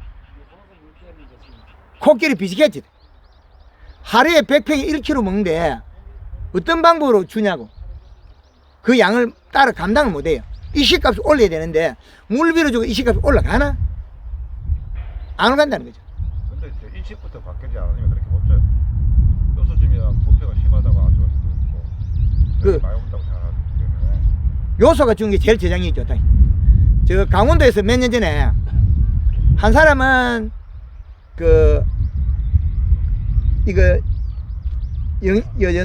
코끼리 비슷했지. 하루에 100평에 1kg 먹는데 어떤 방법으로 주냐고. 그 양을 따라 감당을 못해요. 이식값을 올려야 되는데 물비로 주고 이식값이 올라가나? 안 올라간다는 거죠. 근데 이제 인식부터 바뀌지 않으면 그렇게 못 줘요. 요소 주면 부패가 심하다고 아주 그- 많이 온다고 생각하기 때문에. 요소가 주는 게 제일 저장이 좋다. 저 강원도에서 몇 년 전에 한 사람은 이거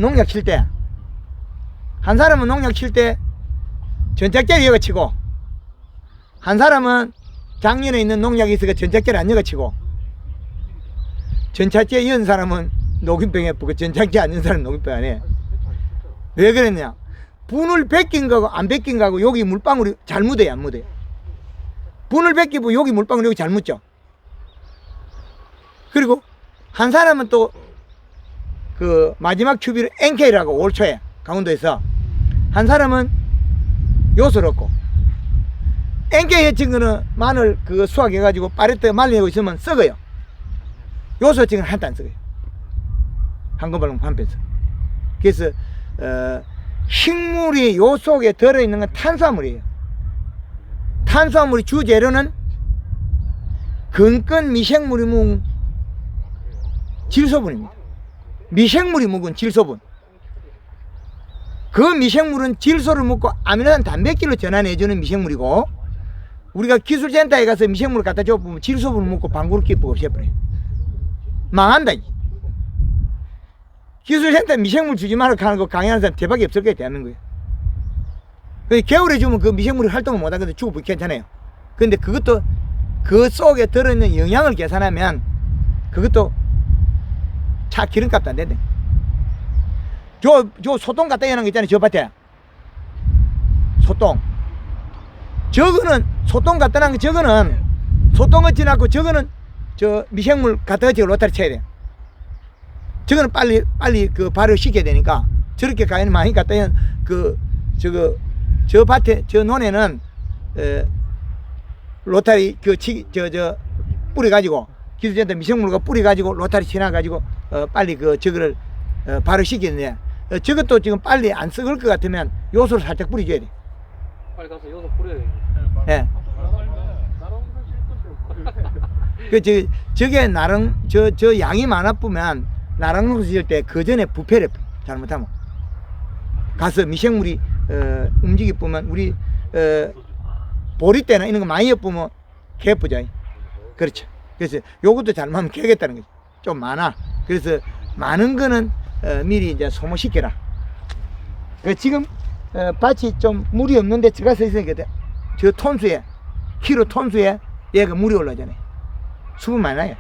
농약 칠 때 한 사람은 농약 칠 때 전착제를 여가치고 한 사람은 작년에 있는 농약이 있어서 전착제를 안 여가치고 전착제 연 사람은 녹균병에 붙고 전착제 안 연 사람은 녹균병 안 해. 왜 그랬냐? 분을 벗긴 거고 안 벗긴 거고 여기 물방울이 잘 묻어요, 안 묻어요? 분을 벗기고 여기 물방울이 여기 잘 묻죠. 그리고 한 사람은 또 그 마지막 추비를 NK라고 올 초에 강원도에서 한 사람은 요소를 넣고 NK 해친 거는 마늘 그 수확해가지고 파레트 말리고 있으면 썩어요. 요소 해친 건 하나도 안 썩어요. 한꺼번에 반패서. 그래서 식물이 요 속에 들어있는 건 탄수화물이에요. 탄수화물의 주재료는 근권 미생물이 묵은 질소분입니다. 미생물이 묵은 질소분. 그 미생물은 질소를 묻고 아미노산 단백질로 전환해주는 미생물이고 우리가 기술센터에 가서 미생물을 갖다 줘보면 질소분을 묻고 방구를 끼고 없애버려요. 망한다. 기술센터 미생물 주지 말라고 하는 거 강의하는 사람 대박이 없을 거예요, 대한민국에. 겨울에 주면 그 미생물이 활동을 못하거든 죽어도 괜찮아요. 근데 그것도 그 속에 들어있는 영양을 계산하면 그것도 차 기름값도 안 된대. 저 소똥 갖다 여는 거 있잖아요, 저 밭에. 소똥. 저거는 소똥 갖다 놓은 거 저거는 소똥 어찌나고 저거는 저 미생물 갖다 어찌고 로타리 쳐야 돼. 저거는 빨리 그 발효시켜야 되니까 저렇게 가연 많이 갖다 연 저 밭에 저 논에는 로타리 뿌려 가지고 기술센터 미생물과 뿌려 가지고 로타리 지나 가지고 빨리 저거를 발효시키는데 저것도 지금 빨리 안 썩을 것 같으면 요소를 살짝 뿌려줘야 돼. 빨리 가서 요소 뿌려야 돼. 예. 저게 저 양이 많아 보면 나랑농사 지을 때 그 전에 부패를 잘못하면 가서 미생물이 움직이 보면 우리 보리 때나 이런 거 많이 엿보면 개쁘죠. 그렇죠. 그래서 요것도 잘못하면 개겠다는 거죠. 좀 많아. 그래서 많은 거는 미리 이제 소모시켜라. 지금 밭이 좀 물이 없는데 들어가서 있으니까 저 톤수에 키로 톤수에 얘가 물이 올라오잖아요. 수분 많이 나요.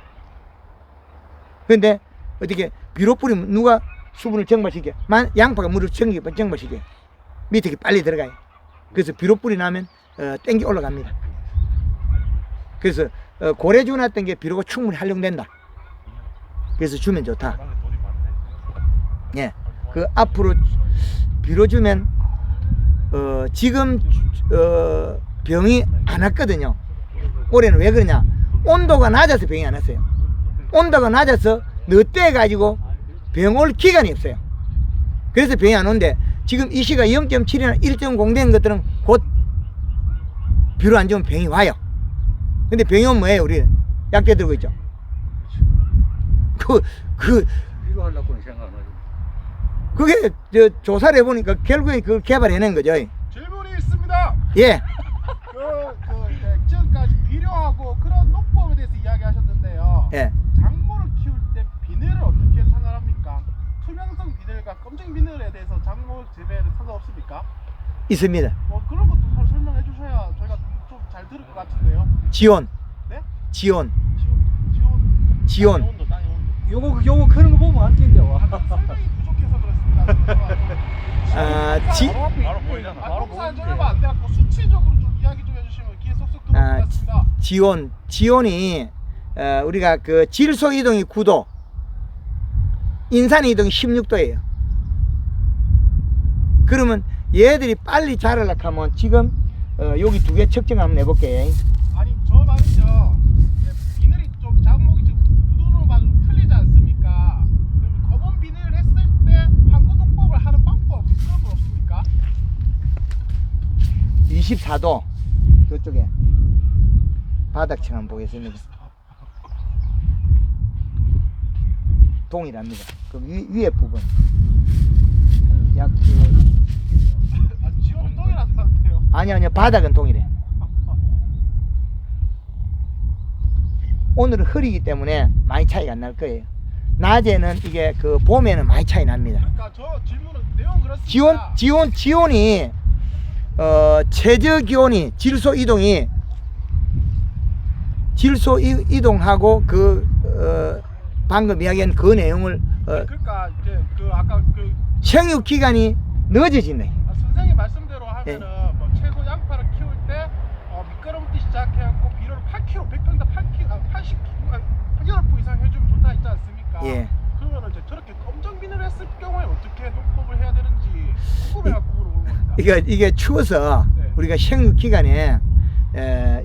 근데 어떻게 비료 뿌리면 누가 수분을 증발시켜? 양파가 물을 증발시켜. 밑에 빨리 들어가요. 그래서 비료 뿌리 나면 땡기 올라갑니다. 그래서 고래 주놨던 게 비료가 충분히 활용된다. 그래서 주면 좋다. 예, 그 앞으로 비료 주면 지금 병이 안 왔거든요. 올해는 왜 그러냐? 온도가 낮아서 병이 안 왔어요. 온도가 낮아서 늦대 가지고 병 올 기간이 없어요. 그래서 병이 안 온대. 지금 이 시가 0.7이나 1.0 된 것들은 곧 비료 안 주면 병이 와요. 근데 병이 오면 뭐예요? 우리 약대 들고 있죠. 비료 하려고는 생각 안 하죠. 그게 조사를 해보니까 결국에 그걸 개발해낸 거죠. 질문이 있습니다. 예. 지금까지 비료하고 그런 농법에 대해서 이야기하셨는데요. 예. 작물을 키울 때 비늘을 어떻게 생각합니까? 투명성 비늘과 검정 비늘에 대해서 작물 재배에는 상관없습니까? 있습니다. 그런 것도 설명해 주셔야 저희가 좀 잘 들을 것 같은데요. 지온. 네? 지온. 지원. 요거 크는 거 보면 안 뛴대요. 설명이 부족해서 그렇습니다. 바로 보이잖아. 바로 농사는 보이는데. 얼마 안 돼갖고 수치적으로 좀 이야기 좀 해주시면 귀에 쏙쏙 들어올 것 같습니다. 지온이 우리가 그 질소 이동이 9도, 인산 이동이 16도예요. 그러면 얘들이 빨리 자라려고 하면 지금 여기 두 개 측정 한번 해볼게요. 아니 저 말은요, 비늘이 좀 작목이 지금 구도로 봐도 틀리지 않습니까? 그럼 검은 비늘을 했을 때 황금 농법을 하는 방법 그런 건 없습니까? 24도 이쪽에 바닥층 한번 보겠습니다. 동일합니다. 그 위에 부분 약 지원은 동일하다는데요. 아니요 바닥은 동일해. 오늘은 흐리기 때문에 많이 차이가 안 날 거예요. 낮에는 이게 그 봄에는 많이 차이 납니다. 그러니까 저 질문은 내용 그렇습니다. 지온이 최저 기온이 질소 이동하고 방금 이야기한 그 내용을 그러니까 이제 그 아까 그 생육 기간이 늦어진다. 선생님 말씀대로 하면은 예. 뭐 채소 양파를 키울 때 미끄럼부터 시작해갖고 비료를 8kg, 100평당 8kg 이상 해주면 좋다 했지 않습니까? 예. 그러면은 이제 저렇게 검정 비늘을 했을 경우에 어떻게 농법을 해야 되는지 궁금해갖고 물어보는 겁니다. 이게 추워서 네. 우리가 생육 기간에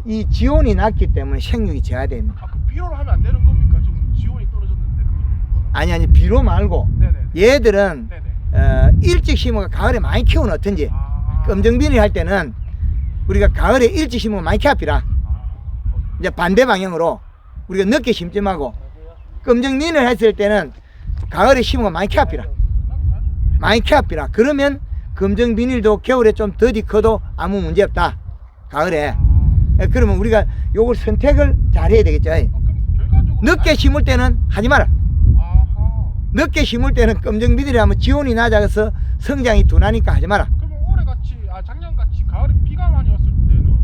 이 지온이 낮기 때문에 생육이 저하됩니다. 그 비료를 하면 안 되는 겁니까? 지금 지온이 떨어졌는데 그거는. 아니 비료 말고 네네. 얘들은 네네. 일찍 심어가 가을에 많이 키우는 어떤지 아. 검정비닐 할 때는 우리가 가을에 일찍 심으면 많이 캐합니다. 이제 반대 방향으로 우리가 늦게 심지 말고 검정비닐 했을 때는 가을에 심으면 많이 캐합니다. 많이 캐합니다. 그러면 검정비닐도 겨울에 좀 더디 커도 아무 문제 없다. 가을에. 그러면 우리가 요걸 선택을 잘 해야 되겠죠. 그럼 결과적으로 늦게 심을 때는 하지 마라. 아하. 늦게 심을 때는 검정비닐이 하면 지온이 낮아서 성장이 둔하니까 하지 마라. 그러면 올해같이 작년같이 가을에 비가 많이 왔을 때는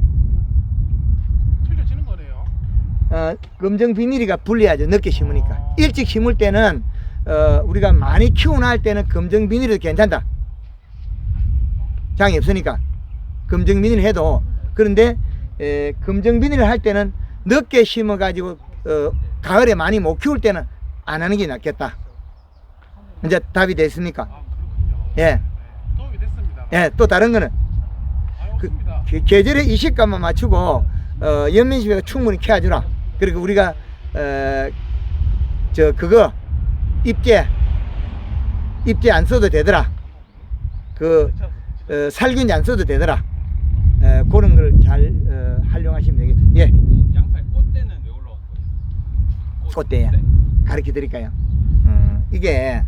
틀려지는 거네요. 검정비닐이가 불리하죠. 늦게 심으니까. 일찍 심을 때는 우리가 많이 키워놔 때는 검정비닐도 괜찮다. 장이 없으니까 검정비닐 해도. 그런데 검정비닐을 할 때는 늦게 심어 가지고 가을에 많이 못 키울 때는 안 하는 게 낫겠다. 이제 답이 됐습니까? 그렇군요. 예. 도움이 됐습니다. 예. 또 다른 거는 없습니다. 계절의 이식감만 맞추고 연면시비가 충분히 캐주라. 그리고 우리가 그거 입제 안 써도 되더라. 살균제 안 써도 되더라. 그런 걸 잘 활용하시면 되겠다. 예. 양파의 꽃대는 왜 올라온 거예요? 꽃대에 네. 가르쳐 드릴까요? 이게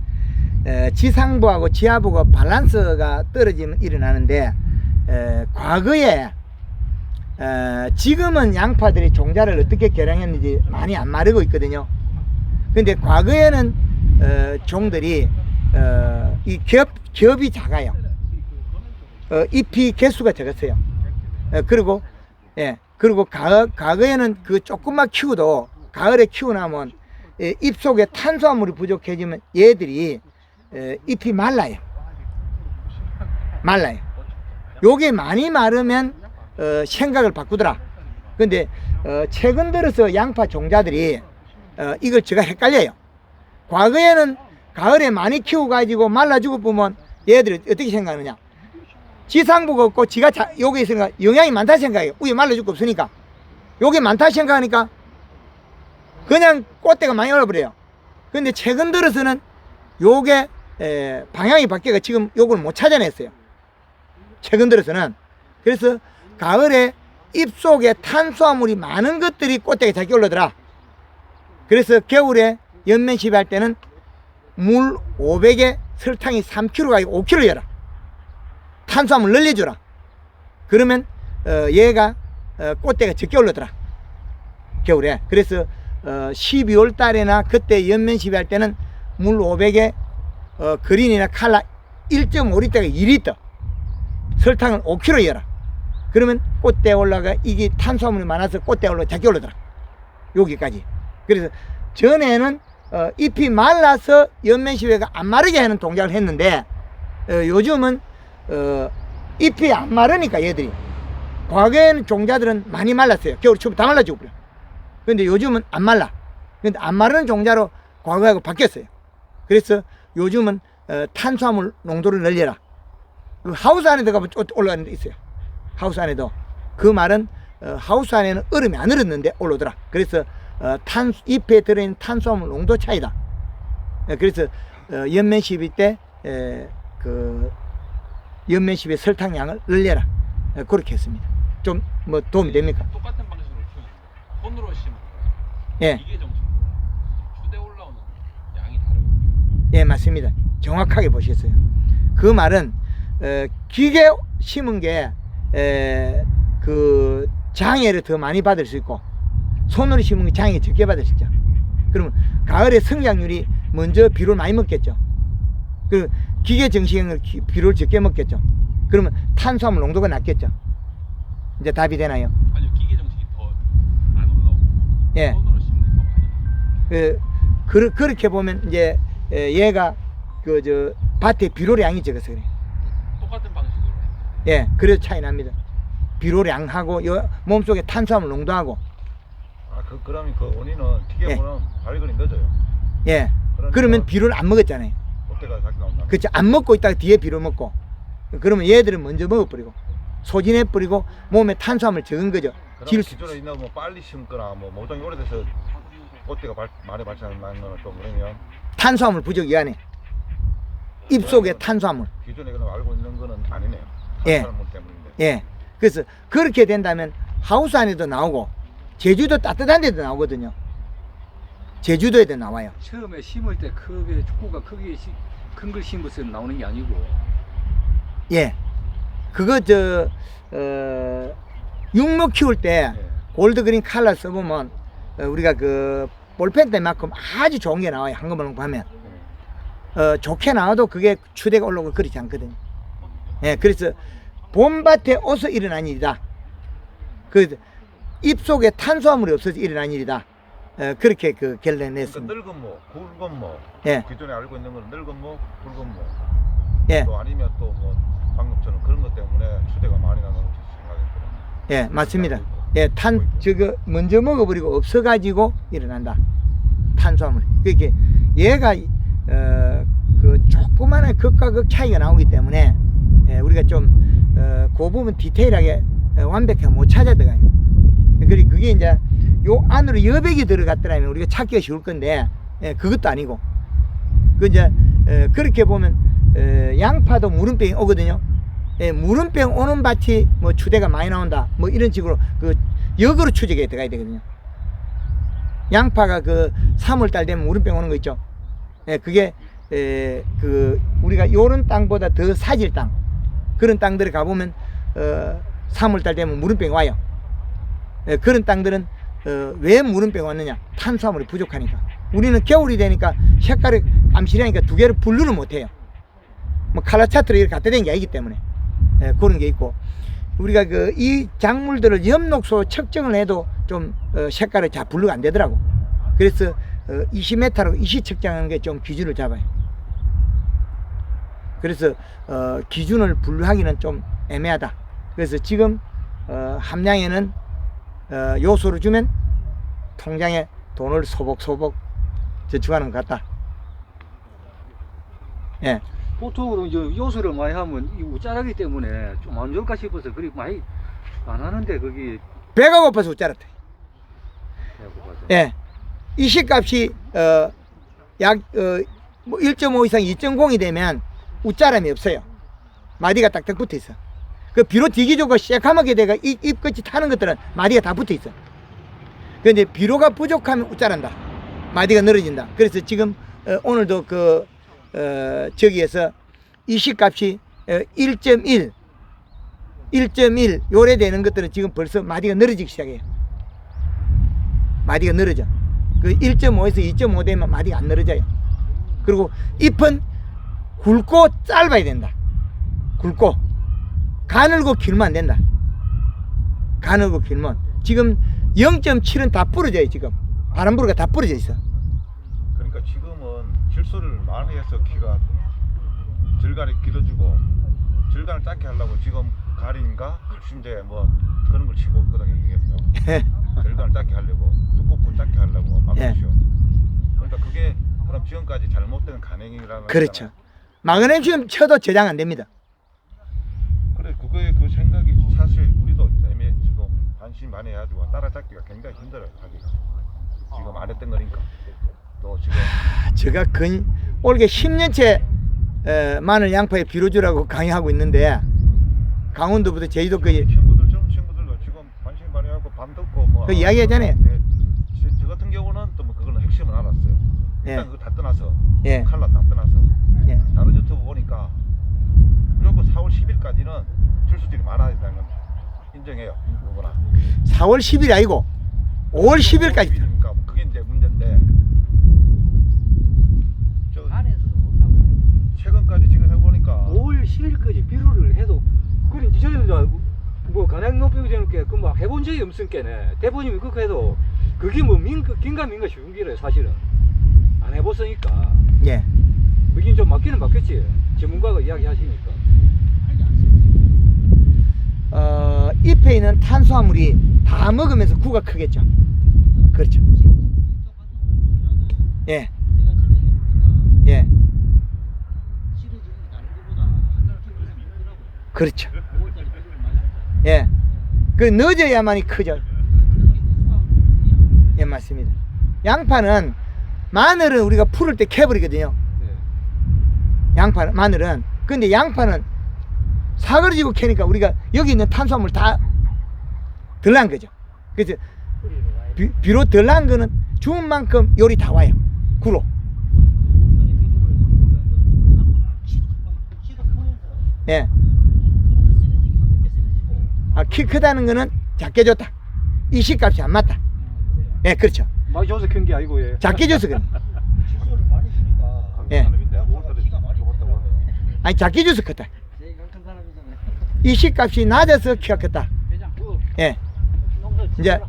지상부하고 지하부가 밸런스가 떨어지면 일어나는데 과거에 지금은 양파들이 종자를 어떻게 개량했는지 많이 안 마르고 있거든요. 근데 과거에는 종들이 이 겹이 작아요. 잎이 개수가 적었어요. 그리고 과거에는 그 조금만 키워도 가을에 키우나면 잎 속에 탄수화물이 부족해지면 얘들이 잎이 말라요. 요게 많이 마르면 생각을 바꾸더라. 근데 최근 들어서 양파 종자들이 이걸 제가 헷갈려요. 과거에는 가을에 많이 키워가지고 말라주고 보면 얘들이 어떻게 생각하느냐. 지상부가 없고 지가 요게 있으니까 영양이 많다 생각해요. 우유 말라줄 거 없으니까. 요게 많다 생각하니까 그냥 꽃대가 많이 얼어버려요. 근데 최근 들어서는 요게 방향이 바뀌어가 지금 요걸 못 찾아냈어요. 최근 들어서는. 그래서 가을에 잎 속에 탄수화물이 많은 것들이 꽃대가 작게 올라더라. 그래서 겨울에 연면 시비할 때는 물 500에 설탕이 3kg가 아니고 5kg 여라. 탄수화물 늘려주라. 그러면 얘가 꽃대가 적게 올라더라. 겨울에. 그래서 12월 달에나 그때 연면 시비할 때는 물 500에 그린이나 칼라 1.5리터가 2리터, 설탕은 5kg 여라. 그러면 꽃대 올라가 이게 탄수화물이 많아서 꽃대 올라가 작게 올라더라. 여기까지. 그래서 전에는 잎이 말라서 연면 시비가 안 마르게 하는 동작을 했는데 요즘은 잎이 안 마르니까 얘들이. 과거에는 종자들은 많이 말랐어요. 겨울 추우면 다 말라지고 그래요. 근데 요즘은 안 말라. 근데 안 마르는 종자로 과거하고 바뀌었어요. 그래서 요즘은 탄수화물 농도를 늘려라. 하우스 안에 들어가면 올라가는 데 있어요. 하우스 안에도. 그 말은 하우스 안에는 얼음이 안 얼었는데 올라오더라. 그래서 잎에 들어있는 탄수화물 농도 차이다. 그래서 연면 시비 때 연면 시비의 설탕량을 늘려라. 그렇게 했습니다. 좀 뭐 도움이 됩니까? 똑같은 방식으로 키우는 거. 손으로 심은 거. 예. 이게 정식. 추대 올라오는 양이 다르고. 예, 맞습니다. 정확하게 보셨어요. 그 말은 기계 심은 게 그 장애를 더 많이 받을 수 있고 손으로 심은 게 장애 적게 받을 수 있죠. 그러면 가을에 성장률이 먼저 비료를 많이 먹겠죠. 그 기계 정식은 비료를 적게 먹겠죠. 그러면 탄수화물 농도가 낮겠죠. 이제 답이 되나요? 아니요, 기계 정식이 더 안 올라오고. 예. 손으로 심는 게 더 많이 나와요. 그렇게 보면 이제 얘가 밭에 비료량이 적어서 그래요. 똑같은 방식으로. 예, 그래서 차이 납니다. 비료량하고 몸속에 탄수화물 농도하고. 그러면 그 원인은 기계보는 발근이 늦어요. 예. 그러면 비료를 안 먹었잖아요. 꽃대가 작게 나온다. 그렇죠. 안 먹고 있다가 뒤에 비료 먹고. 그러면 얘들은 먼저 먹어버리고 소진해버리고 몸에 탄수화물 적은 거죠. 그럼 기존에 있는 뭐 빨리 심거나 뭐 모종이 오래돼서 꽃대가 많이 발생하는 거는 또 그러면 탄수화물 부족이 아니에요. 잎 속에 탄수화물. 기존에 그럼 알고 있는 거는 아니네요. 예. 탄수화물 때문인데. 예. 그래서 그렇게 된다면 하우스 안에도 나오고 제주도 따뜻한 데도 나오거든요. 제주도에도 나와요. 처음에 심을 때 크게 축구가 크게 큰 걸 심어서 나오는 게 아니고. 예. 그거 육목 키울 때 예. 골드그린 칼라 써보면 우리가 그 볼펜 때만큼 아주 좋은 게 나와요. 한꺼번에 하면 좋게 나와도 그게 추대가 올라오고 그렇지 않거든요. 예, 그래서 봄밭에 어서 일어난 일이다. 그 잎 속에 탄수화물이 없어서 일어난 일이다. 그렇게 그 결론 냈습니다. 그러니까 늙은 모, 굵은 모. 예. 기존에 알고 있는 거는 늙은 모, 굵은 모. 예, 또 아니면 또 뭐 방금처럼 그런 것 때문에 추대가 많이 나는 것이 생각이 들어요. 예, 맞습니다. 예, 저거 먼저 먹어버리고 없어가지고 일어난다. 탄수화물이. 그렇게 얘가 그 조그마한 극과 극 차이가 나오기 때문에 우리가 좀 그 부분 디테일하게 완벽하게 못 찾아 들어가요. 그리고 그게 이제 요 안으로 여백이 들어갔더라면 우리가 찾기가 쉬울 건데 그것도 아니고 그 이제 그렇게 보면 양파도 무름병이 오거든요. 무름병 오는 밭이 뭐 추대가 많이 나온다 뭐 이런 식으로 그 역으로 추적에 들어가야 되거든요. 양파가 그 3월달 되면 무름병 오는 거 있죠. 예, 그게 그 우리가 요런 땅보다 더 사질 땅, 그런 땅들에 가보면 3월달 되면 무름병이 와요. 예, 그런 땅들은 왜 무름병이 왔느냐? 탄수화물이 부족하니까. 우리는 겨울이 되니까 색깔이 암실하니까 두 개를 분류를 못해요. 뭐 칼라 차트로 이렇게 갖다 댄 게 아니기 때문에. 예, 그런 게 있고, 우리가 그 이 작물들을 엽록소 측정을 해도 좀 색깔이 잘 분류가 안 되더라고. 그래서 20m라고 이시 측정하는 게 좀 기준을 잡아요. 그래서 기준을 분류하기는 좀 애매하다. 그래서 지금 함량에는 요소를 주면 통장에 돈을 소복소복 저축하는 것 같다. 예. 보통으로 이제 요소를 많이 하면 이 우짜라기 때문에 좀 안 좋을까 싶어서 그리 많이 안 하는데 거기 배가 고파서 웃자랐다. 해갖고 봐서. 예. 이시값이 약 뭐 1.5 이상 2.0이 되면 웃자람이 없어요. 마디가 딱딱 붙어 있어. 그 비료 디기조가 새까맣게 돼가 잎끝이 타는 것들은 마디가 다 붙어 있어. 그런데 비료가 부족하면 웃자란다. 마디가 늘어진다. 그래서 지금 오늘도 그 저기에서 이시값이 1.1 요래 되는 것들은 지금 벌써 마디가 늘어지기 시작해요. 마디가 늘어져. 그 1.5에서 2.5 되면 마디가 안 늘어져요. 그리고 잎은 굵고 짧아야 된다. 굵고 가늘고 길면 안 된다. 가늘고 길면 지금 0.7은 다 부러져요. 지금 바람부르가 다 부러져 있어. 그러니까 지금은 질소를 많이 해서 키가 질간이 길어지고 질간을 짧게 하려고 지금 가린과 칼슘제 뭐 그런 걸 치고 있거든요. 이게 질간을 짧게 하려고 두껍고 짧게 하려고 마그네슘. 그러니까 그게 그럼 지금까지 잘못된 간행이라는 그렇죠. 거잖아요. 마그네슘 쳐도 저장 안 됩니다. 그래 그거의 그 생각이 사실 우리도 지금 관심 많이 해가지고 따라잡기가 굉장히 힘들어요. 자기가 지금 안 했던 거니까 또 지금 제가 올게 10년째 마늘 양파에 비료주라고 강의하고 있는데 강원도부터 제주도까지 젊은 친구들도 지금 관심 많이 하고 밤 듣고 뭐 그 이야기하잖아요. 저 같은 경우는 또 뭐 그거는 핵심은 알았어요. 일단 예. 그거 다 떠나서 예. 칼라 다 떠나서 예. 다른 유튜브 보니까 무조건 4월 10일까지는 출수질이 많아야 된다는 건 인정해요. 누구나 4월 10일 아니고 5월 10일까지. 그러니까 그게 이제 문제인데 저 최근까지 지금 해보니까 5월 10일까지 비료를 해도 그래 저희는 뭐 간행 높이고 되니까 그막 해본 적이 없으니까네 대표님이 그렇게 해도 그게 뭐 긴가민가 쉬운 길이에요. 사실은 안 해봤으니까 예. 그긴 좀 맞기는 맞겠지. 전문가가 이야기하시니까. 잎에 있는 탄수화물이 다 먹으면서 구가 크겠죠. 그렇죠. 예. 예. 그렇죠. 예. 그 늦어야만이 크죠. 예, 맞습니다. 양파는 마늘은 우리가 풀을 때 캐버리거든요. 양파는 마늘은. 근데 양파는 사그러지고 캐니까 우리가 여기 있는 탄수화물 다 덜 난 거죠. 그래서 비로 덜 난 거는 주은 만큼 요리 다 와요. 구로. 예. 키 크다는 거는 작게 줬다. 이시값이 안 맞다. 예, 그렇죠. 많이 줘서 큰 게 아니고 예. 작게 줘서 그래. 질소를 많이 주니까 예. 내가 5월달에 키가 많이 죽었다고 아니, 작게 줘서 컸다. 제일 강한 사람이잖아요. 이시값이 낮아서 키가 컸다. 예. 이제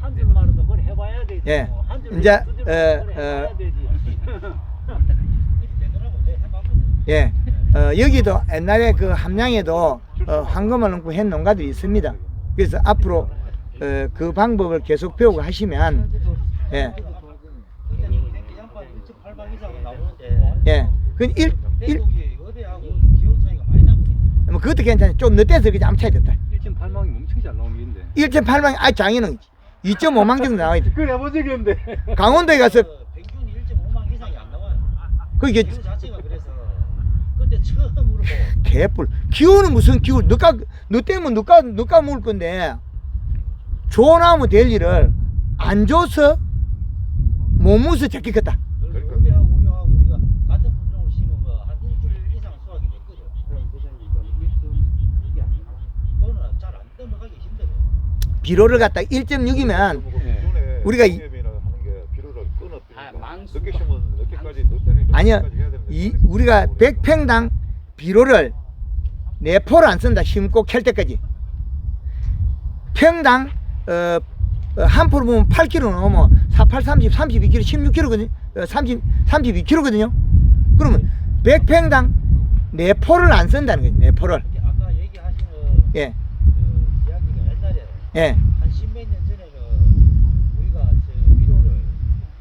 한 줄만으로도 그걸 해봐야 되지. 예. 뭐. 한 줄만 이제 두 줄만 그걸 해봐야 되지. 예. 여기도 옛날에 그 함양에도 황금을 넣고 한 농가들이 있습니다. 그래서 앞으로 그 방법을 계속 배우고 하시면 예. 양파 1.8방 이상 나오는데 예. 그 내국이 어디하고 기온 차이가 많이 나거든요. 뭐 그것도 괜찮아요. 좀 늦대서 그냥 암 차이 됐다. 1.8망이 엄청 잘 나오는 게인데. 1.8만, 장인은 2.5만 정도 나와야 돼. 그래 해본 적이 없는데. 강원도에 가서 평균 1.5만 이상이 안 나와요. 그게 기온 자체가 그래서 그때 처음으로 개뿔. 기후는 무슨 기후? 너 때문에 누가 먹을 건데, 줘나면 될 일을 안 줘서 모무스 작게 컸다. 그러니까. 우리하고 우리가 같은 품종을 심으면 한 일주일 이상 수확이 됐거든. 그럼 이게 안 나와. 또는 잘 안 넘어가기 힘들어. 비료를 갖다 1.6이면 기존에 우리가 농협이나 하는 게 비료를 끊었으니까 망수. 늦게 심으면 늦게까지 늦더니 아니요. 늦게까지 해야 되는데 우리가 100평당 비료를 4포를 안 쓴다. 심고 캘 때까지. 평당 한 포를 보면 8kg 넘으면 4, 8, 30, 32kg, 16kg거든요. 32kg거든요. 그러면 100평당 4포를 안 쓴다는 거죠. 4포를. 이게 아까 얘기하시는 예. 그 이야기가 옛날에 예. 한 십몇 년 전에는 우리가 저 비료를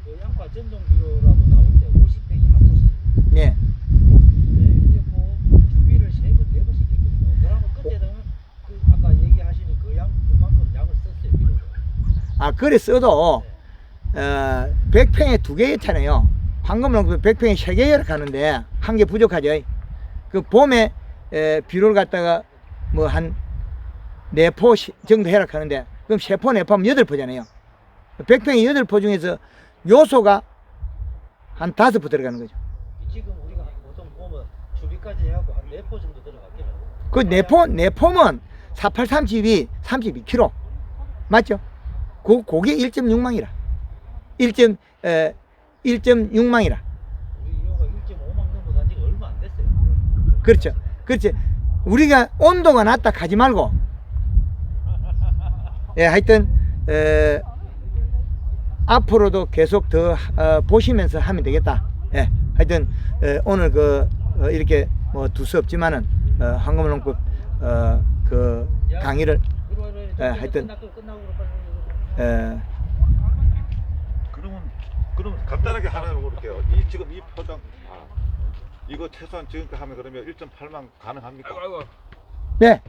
그 양파 전종 비료라고 나올 때 50평에 한 포씩. 예. 이제 그 주기를 3번, 4번씩 했거든요. 그러면 그때는 그 아까 얘기하시는 그만큼 양을 썼어요 비료를. 아, 그래 써도 100평에 2개였잖아요. 황금농법 100평에 3개 이렇게 하는데 한 개 부족하죠. 그 봄에 비료를 갖다가 뭐 한 4포 정도 해라 하는데 그럼 3포 4포 하면 8포잖아요. 100평에 8포 중에서 요소가 한 5포 들어가는 거죠. 지금 우리가 보통 보면 주비까지 해갖고 한 4포 정도 들어갔겠네요. 그 4포면 48, 32, 32kg 맞죠? 그게 1.6망이라 1.6망이라 우리 이거가 1.5만 넘어간 지가 얼마 안 됐어요. 그렇죠. 그렇죠. 우리가 온도가 낮다 가지 말고 예, 하여튼 앞으로도 계속 더 보시면서 하면 되겠다. 예, 하여튼 오늘 이렇게 뭐 두수 없지만은 황금농법 그 강의를 하여튼 그러면 간단하게 하나 물을게요. 지금 이 포장 이거 최소한 지금까지 하면 그러면 1.8만 가능합니까? 네.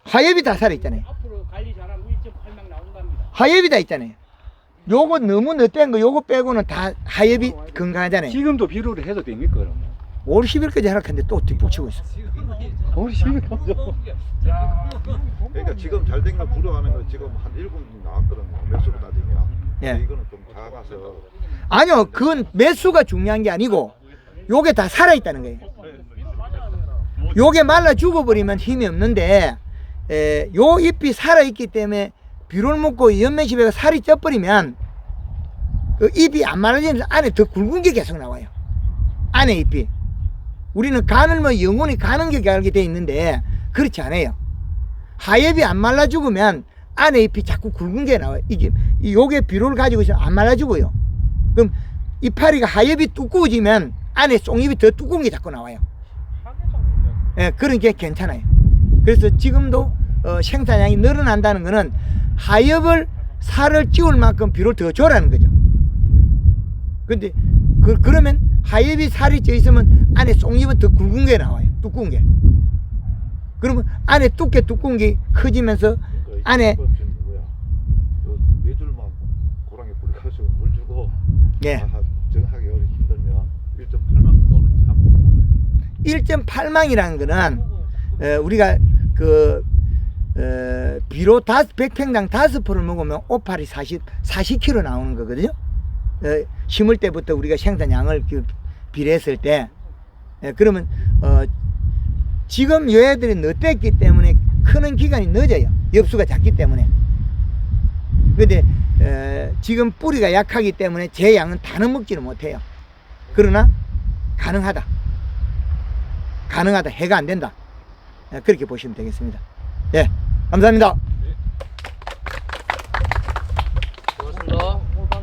하엽이 다 살아있잖아요. 앞으로 관리 잘하면 1.8만 나온답니다. 하엽이 다 있잖아요. 요거 너무 늦된 거 요거 빼고는 다 하엽이 건강하잖아요. 지금도 비료를 해도 됩니까 그러면? 5월 10일까지 하라 했는데 또 뒷북치고 있어. 5월 10일 그러니까 지금 잘 된 거 불어가는 거 지금 한 7분 나왔거든요. 매수로 따지면. 예. 이거는 좀 작아서. 아니요, 그건 매수가 중요한 게 아니고 요게 다 살아있다는 거예요. 요게 말라 죽어버리면 힘이 없는데 요 잎이 살아있기 때문에 비료를 먹고 연면십에가 살이 쪄버리면 그 잎이 안 말라지면서 안에 더 굵은 게 계속 나와요. 안에 잎이. 우리는 간을 뭐 영원히 가는 게 알게 돼 있는데 그렇지 않아요. 하엽이 안 말라 죽으면 안에 잎이 자꾸 굵은 게 나와요. 요게 비료를 가지고 있으면 안 말라 죽어요. 그럼 이파리가 하엽이 두꺼워지면 안에 쫑잎이 더 두꺼운 게 자꾸 나와요. 예, 그런 게 괜찮아요. 그래서 지금도 생산량이 늘어난다는 거는 하엽을 살을 찌울 만큼 비료를 더 줘라는 거죠. 근데 그러면 하엽이 살이 쪄 있으면 안에 쫑잎은 더 굵은 게 나와요. 두꺼운 게. 그러면 안에 두꺼운 게 커지면서 안에 네 줄만 고랑에 뿌려가지고 물 주고 예. 정하기 힘들면 1.8만 거는 참 1.8망이라는 거는 우리가 비료 100평당 5포를 먹으면 오팔이 40kg 나오는 거거든요. 심을 때부터 우리가 생산량을 비례했을 때 그러면 지금 여애들이 늦됐기 때문에 크는 기간이 늦어요. 엽수가 작기 때문에. 근데 지금 뿌리가 약하기 때문에 제 양은 다는 먹지는 못해요. 그러나 가능하다. 해가 안 된다. 그렇게 보시면 되겠습니다. 예, 감사합니다.